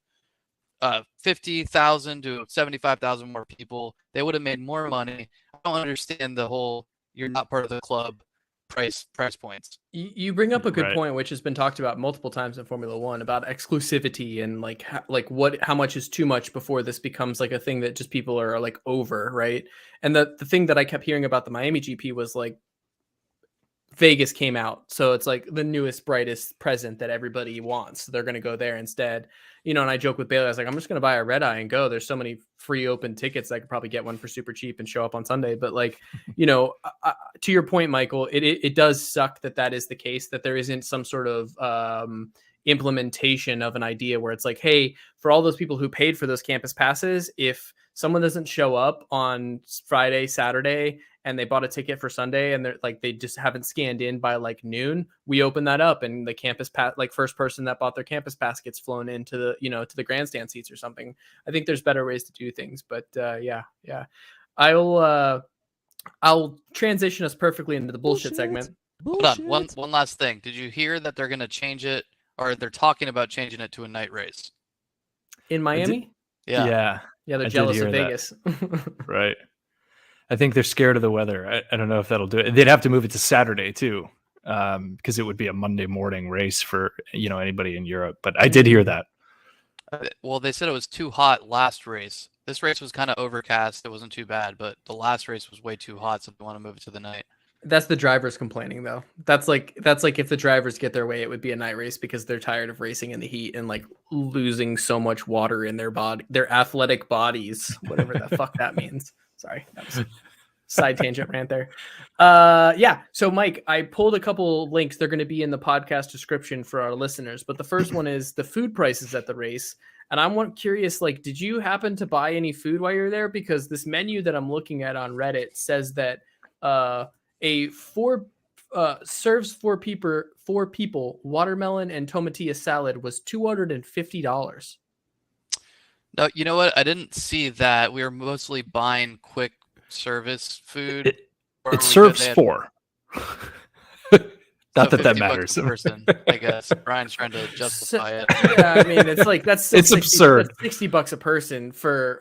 50,000 to 75,000 more people. They would have made more money. I don't understand the whole "you're not part of the club" price points. You bring up a good Right. point, which has been talked about multiple times in Formula One, about exclusivity and like how much is too much before this becomes like a thing that just people are like over, right? And the thing that I kept hearing about the Miami GP was like Vegas came out, so it's like the newest, brightest present that everybody wants. So they're going to go there instead, you know. And I joke with Bailey, I was like, I'm just going to buy a red eye and go. There's so many free open tickets. I could probably get one for super cheap and show up on Sunday. But like, you know, to your point, Michael, it does suck that is the case, that there isn't some sort of implementation of an idea where it's like, hey, for all those people who paid for those campus passes, if someone doesn't show up on Friday, Saturday, and they bought a ticket for Sunday and they're like, they just haven't scanned in by like noon, we open that up and the campus pass, like first person that bought their campus pass gets flown into the, you know, to the grandstand seats or something. I think there's better ways to do things, but yeah. I'll transition us perfectly into the bullshit segment. Hold on, one last thing. Did you hear that they're going to change it, or they're talking about changing it to a night race In Miami? Yeah. Yeah, they're I did jealous hear of that. Vegas. Right. I think they're scared of the weather. I don't know if that'll do it. They'd have to move it to Saturday too, because it would be a Monday morning race for, you know, anybody in Europe. But I did hear that. Well, they said it was too hot last race. This race was kind of overcast. It wasn't too bad, but the last race was way too hot, so they want to move it to the night. That's the drivers complaining though. That's like if the drivers get their way, it would be a night race because they're tired of racing in the heat and like losing so much water in their body, their athletic bodies, whatever the fuck that means. Sorry, that was a side tangent rant there. Yeah. So Mike, I pulled a couple links. They're going to be in the podcast description for our listeners. But the first one is the food prices at the race. And I'm curious, like, did you happen to buy any food while you're there? Because this menu that I'm looking at on Reddit says that serves four people watermelon and tomatilla salad was $250. No, you know what? I didn't see that. We were mostly buying quick service food. It serves four. Not So that 50 bucks matters. a person, I guess. Brian's trying to justify it. Yeah, I mean, it's like that's It's absurd. That's $60 a person for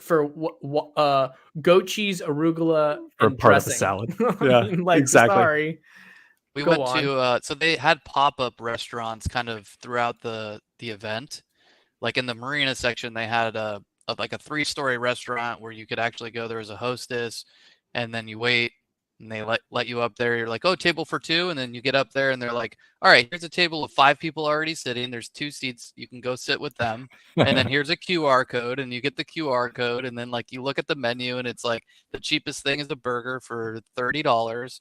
goat cheese, arugula, Or and part of the dressing. salad. I Yeah, mean, like, exactly. Sorry. We Go went on. to so they had pop-up restaurants kind of throughout the event. Like in the marina section, they had like a 3-story restaurant where you could actually go. There was a hostess, and then you wait, and they let you up there. You're like, oh, table for 2, and then you get up there, and they're like, all right, here's a table of 5 people already sitting. There's 2 seats. You can go sit with them, and then here's a QR code, and you get the QR code, and then like you look at the menu, and it's like the cheapest thing is a burger for $30.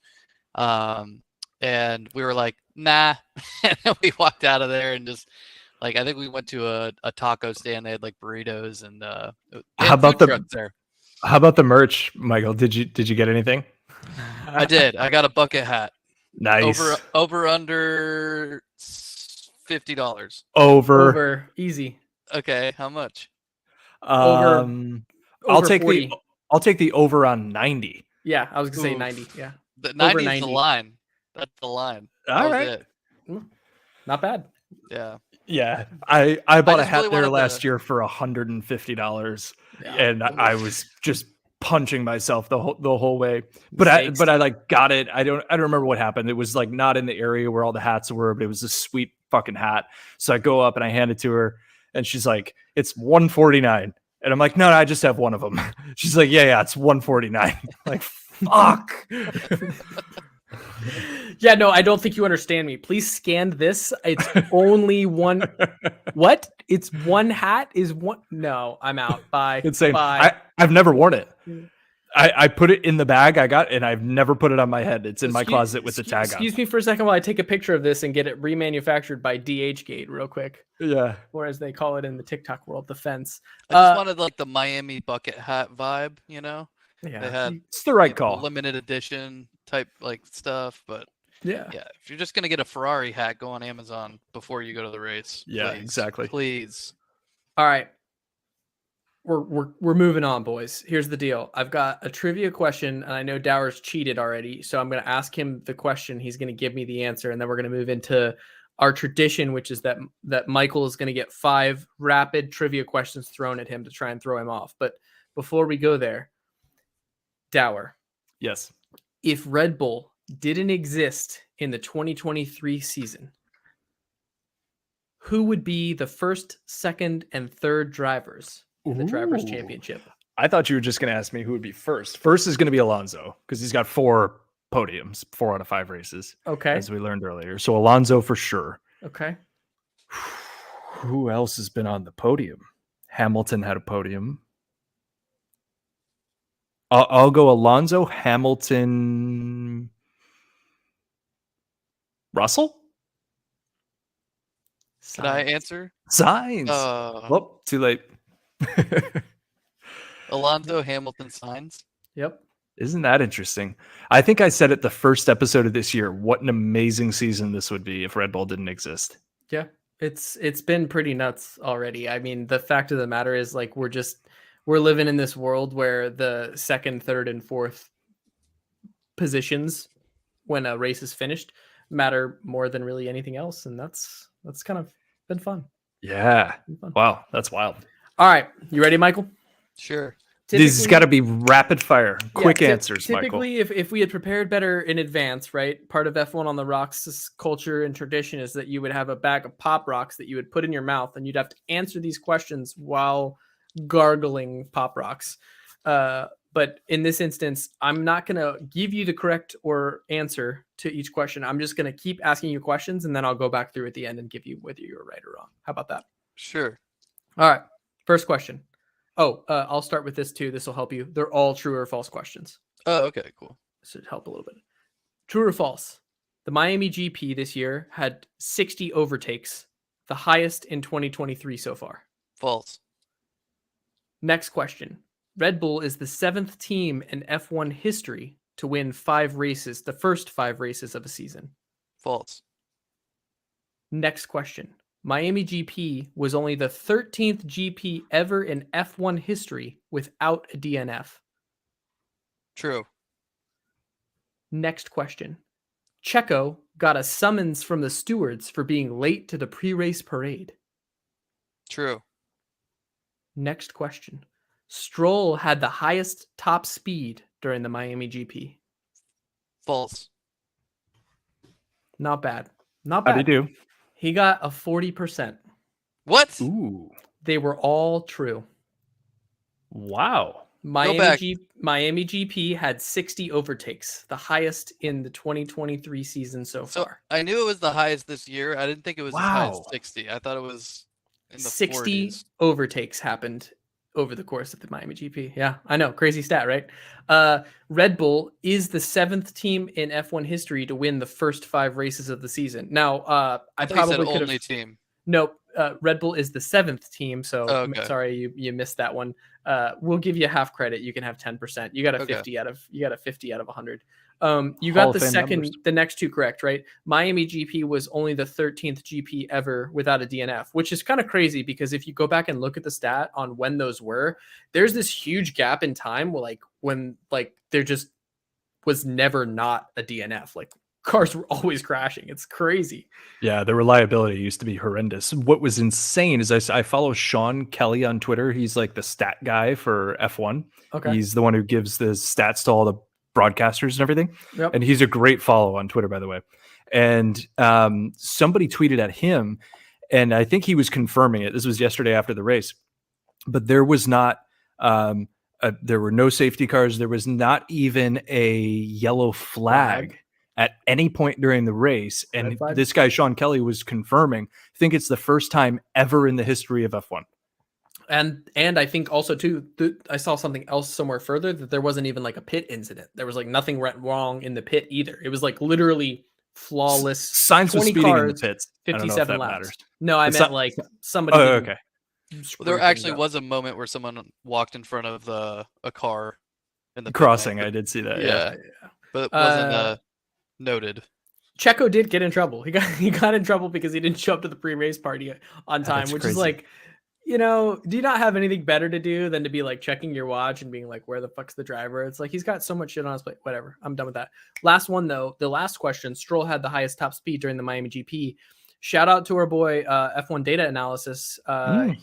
And we were like, nah, and then we walked out of there and just. Like, I think we went to a taco stand. They had like burritos and How about there. How about the merch, Michael? Did you get anything? I did. I got a bucket hat. Nice. Over under $50. Over easy. Okay, how much? I'll take 40. I'll take the over on 90. Yeah, I was gonna say Oof. 90. Yeah, The 90 is 90. the line. That's the line. That All was right. it. not bad. Yeah. Yeah, I bought a just hat really there wanted last to- year for $150, Yeah. and I was just punching myself the whole way. But Mistakes. I like got it. I don't remember what happened. It was like not in the area where all the hats were, but it was a sweet fucking hat. So I go up and I hand it to her, and she's like, "It's $149," and I'm like, "No, I just have one of them." She's like, "Yeah, it's $149." Like, fuck. Yeah, no, I don't think you understand me. Please scan this. It's only one. What? It's one hat is one. No, I'm out. Bye. Insane. Bye. I've never worn it. I put it in the bag I got, and I've never put it on my head. It's in my closet with the tag on. Excuse me for a second while I take a picture of this and get it remanufactured by DHgate real quick. Yeah. Or as they call it in the TikTok world, the fence. I just wanted like the Miami bucket hat vibe, you know? Yeah. They had It's the right call. limited edition type like stuff, but Yeah. yeah, if you're just gonna get a Ferrari hat, go on Amazon before you go to the race. Yeah, please. exactly. Please. All right. We're moving on, boys. Here's the deal. I've got a trivia question, and I know Dauer's cheated already, so I'm going to ask him the question. He's going to give me the answer, and then we're going to move into our tradition, which is that Michael is going to get 5 rapid trivia questions thrown at him to try and throw him off. But before we go there, Dauer, Yes. if Red Bull didn't exist in the 2023 season, who would be the first, second, and third drivers in the Drivers' Ooh. Championship? I thought you were just going to ask me who would be first. First is going to be Alonso because he's got 4 podiums, 4 out of 5 races, Okay. as we learned earlier. So Alonso for sure. Okay. Who else has been on the podium? Hamilton had a podium. I'll go Alonso, Hamilton, Russell? Can I answer? Sainz. Oh, too late. Alonso, Hamilton, Sainz. Yep. Isn't that interesting? I think I said it the first episode of this year. What an amazing season this would be if Red Bull didn't exist. Yeah. It's been pretty nuts already. I mean, the fact of the matter is, like, we're living in this world where the second, third, and fourth positions when a race is finished matter more than really anything else, and that's kind of been fun. Yeah. Fun. Wow, that's wild. All right, you ready, Michael? Sure. This has got to be rapid fire, quick answers, typically, Michael. if we had prepared better in advance, right? Part of F1 on the Rocks' culture and tradition is that you would have a bag of Pop Rocks that you would put in your mouth, and you'd have to answer these questions while gargling Pop Rocks. But in this instance, I'm not going to give you the correct or answer to each question. I'm just going to keep asking you questions, and then I'll go back through at the end and give you whether you're right or wrong. How about that? Sure. All right. First question. Oh, I'll start with this too. This will help you. They're all true or false questions. Oh, okay, cool. This should help a little bit. True or false? The Miami GP this year had 60 overtakes, the highest in 2023 so far. False. Next question. Red Bull is the 7th team in F1 history to win 5 races, the first 5 races of a season. False. Next question. Miami GP was only the 13th GP ever in F1 history without a DNF. True. Next question. Checo got a summons from the stewards for being late to the pre-race parade. True. Next question. Stroll had the highest top speed during the Miami GP. False. Not bad. Not bad. How'd he do? He got a 40%. What? Ooh. They were all true. Wow. Miami GP had 60 overtakes, the highest in the 2023 season so far. I knew it was the highest this year. I didn't think it was as high as 60. I thought it was in the 60 40s. overtakes happened over the course of the Miami GP. Yeah, I know. Crazy stat, right? Red Bull is the 7th team in F1 history to win the first 5 races of the season. Now, I probably said could only have... team. Nope. Red Bull is the 7th team, so okay. Sorry you missed that one. We'll give you half credit. You can have 10%. You got a 50 out of 100. You got the next 2 correct, right? Miami GP was only the 13th GP ever without a DNF, which is kind of crazy because if you go back and look at the stat on when those were, there's this huge gap in time when there just was never not a DNF. Like, cars were always crashing. It's crazy. Yeah, the reliability used to be horrendous. What was insane is I follow Sean Kelly on Twitter. He's like the stat guy for F1. Okay. He's the one who gives the stats to all the broadcasters and everything. Yep. And he's a great follow on Twitter, by the way. And somebody tweeted at him, and I think he was confirming it. This was yesterday after the race. But there was not... there were no safety cars. There was not even a yellow flag at any point during the race. And this guy, Sean Kelly, was confirming, I think it's the first time ever in the history of F1. And I think also too, I saw something else somewhere further that there wasn't even like a pit incident. There was like nothing went wrong in the pit either. It was like literally flawless. Signs was speeding in the pits. 57 laps. Matters. No, I meant like somebody. Oh, okay. Well, there actually was a moment where someone walked in front of a car in the crossing. I did see that. Yeah. But it wasn't noted. Checo did get in trouble. He got in trouble because he didn't show up to the pre-race party on time, which is like, do you not have anything better to do than to be like checking your watch and being like, where the fuck's the driver? It's like he's got so much shit on his plate. Whatever. I'm done with that. Last one, though. The last question. Stroll had the highest top speed during the Miami GP. Shout out to our boy F1 Data Analysis.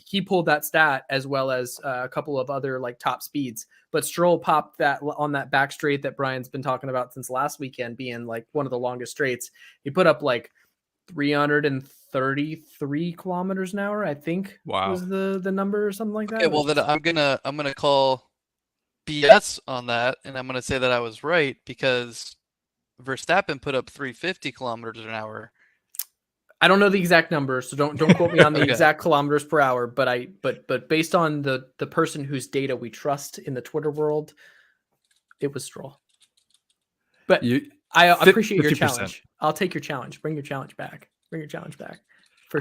He pulled that stat as well as a couple of other like top speeds. But Stroll popped that on that back straight that Brian's been talking about since last weekend, being like one of the longest straights. He put up like 333 kilometers an hour, I think. Wow. Was the number or something like that. Okay, well then I'm gonna call BS on that, and I'm gonna say that I was right because Verstappen put up 350 kilometers an hour. I don't know the exact numbers, so don't quote me on the Okay. exact kilometers per hour. But based on the person whose data we trust in the Twitter world, it was Stroll. But I appreciate your 50%. challenge. I'll take your challenge. Bring your challenge back. For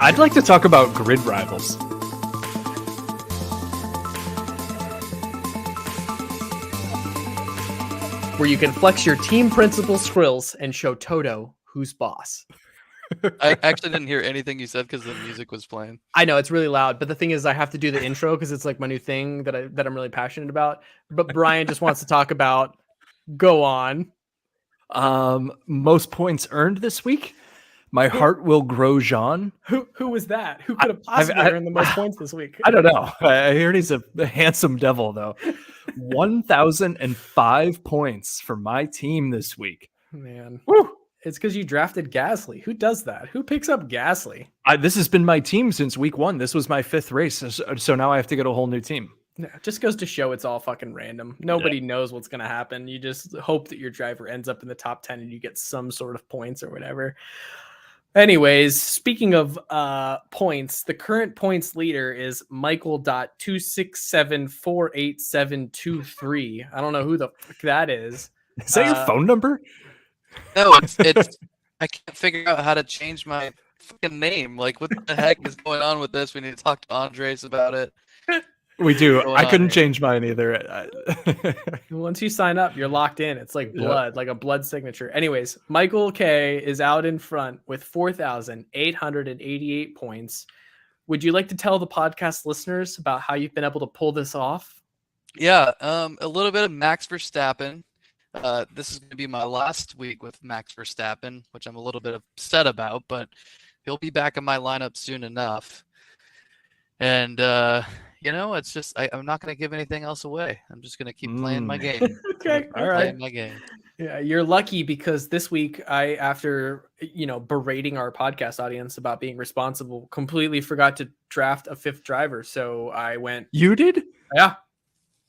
I'd sure. like to talk about grid rivals. Where you can flex your team principal skrills and show Toto who's boss. I actually didn't hear anything you said because the music was playing. I know it's really loud, but the thing is I have to do the intro because it's like my new thing that I'm really passionate about. But Brian just wants to talk about. Go on. Most points earned this week. My heart will grow, Jean. Who was that? Who could have possibly earned the most points this week? I don't know. I heard he's a handsome devil, though. 1,005 points for my team this week. Man, Woo! It's because you drafted Gasly. Who does that? Who picks up Gasly? This has been my team since week 1. This was my 5th race, so now I have to get a whole new team. Yeah, it just goes to show it's all fucking random. Nobody knows what's going to happen. You just hope that your driver ends up in the top 10 and you get some sort of points or whatever. Anyways, speaking of points, the current points leader is Michael.2674873. I don't know who the fuck that is. Is that your phone number? No, it's I can't figure out how to change my fucking name. Like, what the heck is going on with this? We need to talk to Andres about it. We do. Going I on couldn't here? change mine either. Once you sign up, you're locked in. It's like blood, like a blood signature. Anyways, Michael K is out in front with 4,888 points. Would you like to tell the podcast listeners about how you've been able to pull this off? Yeah, a little bit of Max Verstappen. This is going to be my last week with Max Verstappen, which I'm a little bit upset about, but he'll be back in my lineup soon enough. And it's just I'm not going to give anything else away. I'm just going to keep playing my game. Okay, all right. Playing my game. Yeah, you're lucky because this week after berating our podcast audience about being responsible, completely forgot to draft a 5th driver. So I went. You did? Yeah.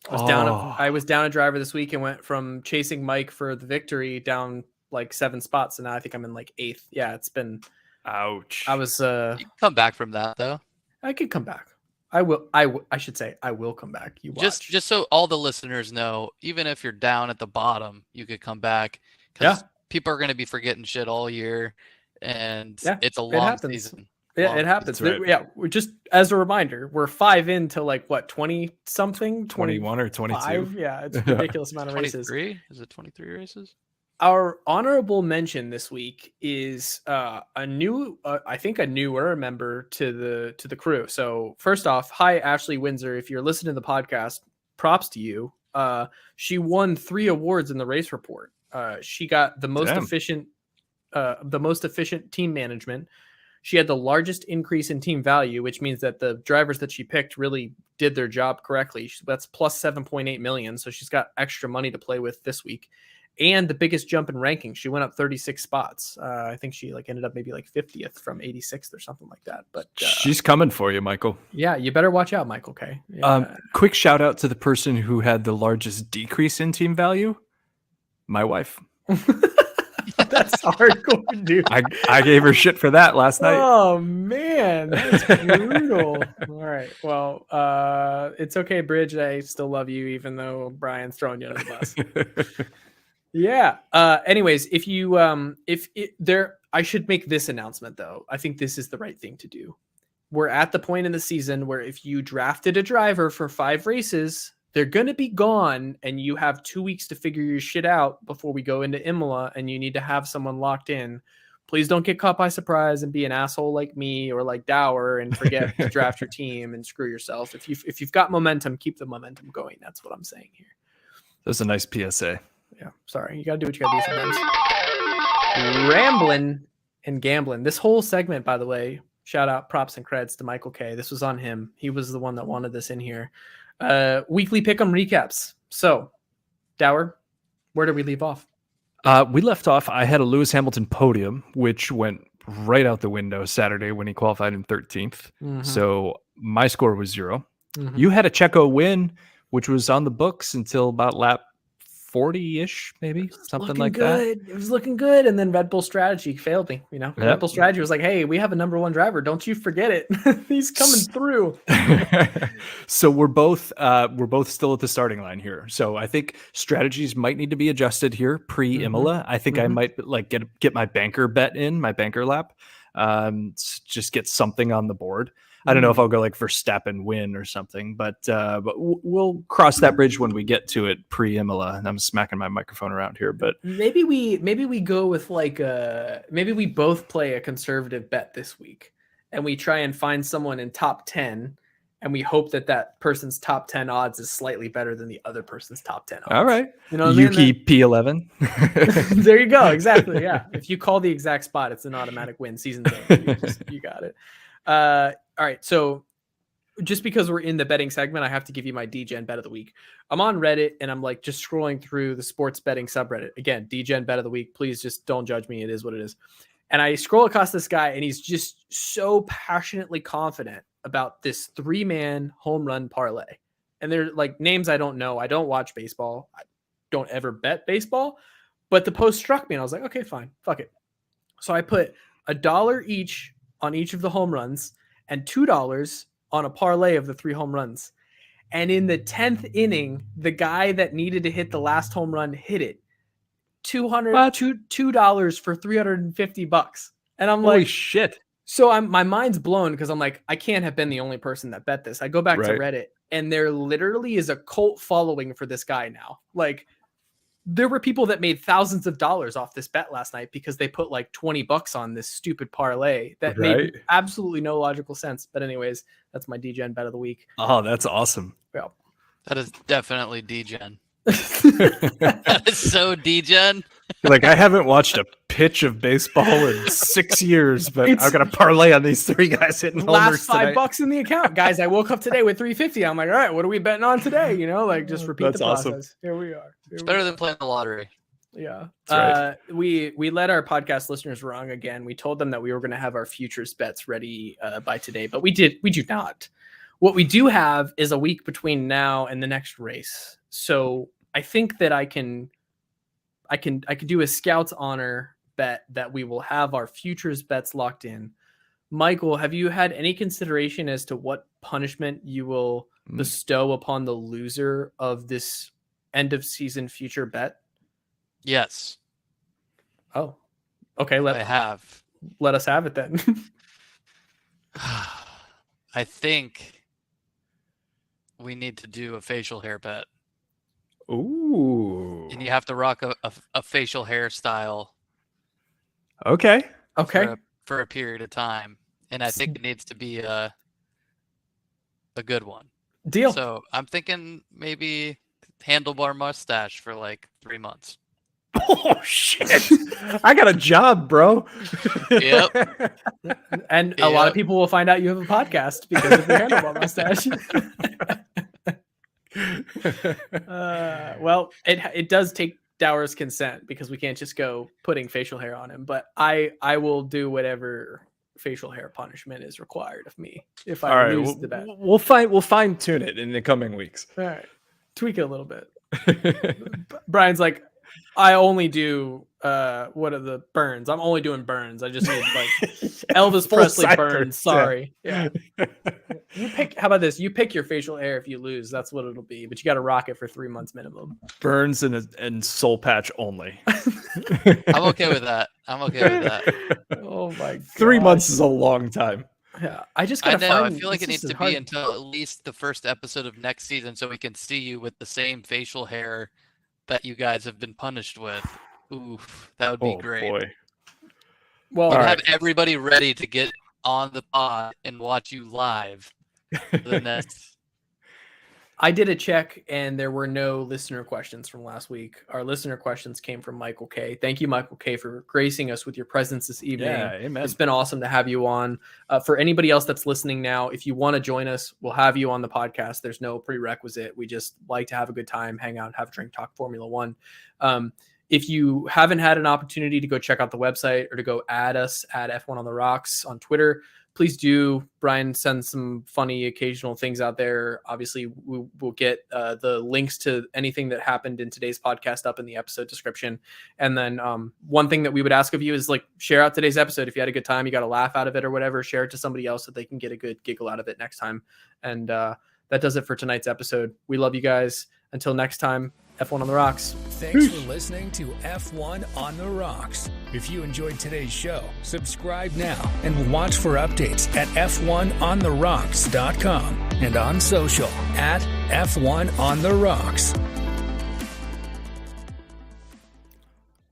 I was down a driver this week and went from chasing Mike for the victory down like 7 spots. And now I think I'm in like 8th. Yeah, it's been. Ouch. I was. You can come back from that though. I could come back. I will. I should say I will come back. You watch. Just so all the listeners know, even if you're down at the bottom, you could come back. Because people are going to be forgetting shit all year, and it's a long season. Yeah, it happens. Right. Yeah, just as a reminder, we're 5 into like what 20 something, 21 or 22. Yeah, it's a ridiculous amount of races. 23? Is it 23 races? Our honorable mention this week is a newer member to the crew. So first off, hi Ashley Windsor. If you're listening to the podcast, props to you. She won 3 awards in the race report. She got the most efficient team management. She had the largest increase in team value, which means that the drivers that she picked really did their job correctly. That's plus 7.8 million. So she's got extra money to play with this week. And the biggest jump in ranking. She went up 36 spots. I think she ended up maybe 50th from 86th or something like that. But she's coming for you, Michael. Yeah, you better watch out, Michael K. Yeah. Quick shout out to the person who had the largest decrease in team value. My wife. That's hardcore, dude. I gave her shit for that last night. Oh man, that's brutal. All right, well, it's okay, Bridge. I still love you, even though Brian's throwing you under the bus. Yeah. Anyways, I should make this announcement though. I think this is the right thing to do. We're at the point in the season where if you drafted a driver for 5 races, they're going to be gone and you have 2 weeks to figure your shit out before we go into Imola and you need to have someone locked in. Please don't get caught by surprise and be an asshole like me or like Dauer and forget to draft your team and screw yourself. If you've got momentum, keep the momentum going. That's what I'm saying here. That's a nice PSA. Yeah, sorry. You got to do what you got to do sometimes. Rambling and gambling. This whole segment, by the way, shout out, props and creds to Michael K. This was on him. He was the one that wanted this in here. Weekly pick'em recaps. So, Dauer, where did we leave off? We left off. I had a Lewis Hamilton podium, which went right out the window Saturday when he qualified in 13th. Mm-hmm. So my score was 0. Mm-hmm. You had a Checo win, which was on the books until about lap 40-ish, maybe something like that. It was looking good, and then Red Bull strategy failed me. Red Bull strategy was like, "Hey, we have a number 1 driver. Don't you forget it. He's coming through." So we're both still at the starting line here. So I think strategies might need to be adjusted here pre-Imola. I think I might get my banker bet in, my banker lap, just get something on the board. I don't know if I'll go like Verstappen win or something, but we'll cross that bridge when we get to it pre-Imola. And I'm smacking my microphone around here, but maybe we go with maybe we both play a conservative bet this week, and we try and find someone in top 10, and we hope that person's top 10 odds is slightly better than the other person's top 10 odds. All right, you know, Yuki P11. There you go. Exactly. Yeah. If you call the exact spot, it's an automatic win. Season's over. You got it. All right, so just because we're in the betting segment, I have to give you my DGen bet of the week. I'm on Reddit, and I'm like just scrolling through the sports betting subreddit. Again, DGen bet of the week. Please just don't judge me. It is what it is. And I scroll across this guy, and he's just so passionately confident about this 3-man home run parlay. And they're like names I don't know. I don't watch baseball. I don't ever bet baseball. But the post struck me, and I was like, okay, fine. Fuck it. So I put $1 each on each of the home runs and $2 on a parlay of the 3 home runs. And in the 10th inning, the guy that needed to hit the last home run hit it. $2 for $350. And I'm Holy like, shit. So my mind's blown because I'm like, I can't have been the only person that bet this. I go back to Reddit, and there literally is a cult following for this guy now. Like, there were people that made thousands of dollars off this bet last night because they put like $20 on this stupid parlay that made absolutely no logical sense. But anyways, that's my DGen bet of the week. Oh, that's awesome. Yeah. That is definitely DGen. That is so DGen. Like, I haven't watched a pitch of baseball in 6 years, but I've got a parlay on these 3 guys hitting homers last $5 in the account, guys. I woke up today with $350. I'm like, all right, what are we betting on today? You know, like just repeat the process. Awesome. Here we are. It's better than playing the lottery. Yeah. Right. We let our podcast listeners wrong again. We told them that we were going to have our futures bets ready by today, but we do not. What we do have is a week between now and the next race. So I think that I can do a Scouts honor bet that we will have our futures bets locked in. Michael, have you had any consideration as to what punishment you will bestow upon the loser of this end of season future bet? Yes. Oh, okay. I have. Let us have it then. I think we need to do a facial hair bet. Ooh. And you have to rock a facial hairstyle. Okay. For a period of time. And I think it needs to be a good one. Deal. So I'm thinking maybe handlebar mustache for like 3 months. Oh, shit. I got a job, bro. Yep. And a lot of people will find out you have a podcast because of your handlebar mustache. Well, it does take Dauer's consent because we can't just go putting facial hair on him. But I will do whatever facial hair punishment is required of me if I lose the bet. We'll fine tune it in the coming weeks. All right, tweak it a little bit. Brian's like, I only do what are the burns? I'm only doing burns. I just need like Elvis Presley burns. Sorry. Yeah. You pick. How about this? You pick your facial hair if you lose. That's what it'll be. But you got to rock it for 3 months minimum. Burns and soul patch only. I'm okay with that. Oh my god. 3 months is a long time. Yeah. I feel like it needs to be until at least the first episode of next season so we can see you with the same facial hair that you guys have been punished with. Oof, that would be great. Boy. Well, and All have everybody ready to get on the pod and watch you live. The next. I did a check and there were no listener questions from last week. Our listener questions came from Michael K. Thank you, Michael K, for gracing us with your presence this evening. Yeah, amen. It's been awesome to have you on. For anybody else that's listening now, if you want to join us, we'll have you on the podcast. There's no prerequisite. We just like to have a good time, hang out, have a drink, talk Formula One. If you haven't had an opportunity to go check out the website or to go add us at F1 on the Rocks on Twitter, please do. Brian sends some funny occasional things out there. Obviously, we'll get the links to anything that happened in today's podcast up in the episode description. And then one thing that we would ask of you is like share out today's episode. If you had a good time, you got a laugh out of it or whatever, share it to somebody else so they can get a good giggle out of it next time. And that does it for tonight's episode. We love you guys. Until next time, F1 on the Rocks. Thanks for listening to F1 on the Rocks. If you enjoyed today's show, subscribe now and watch for updates at f1ontherocks.com and on social at F1 on the Rocks.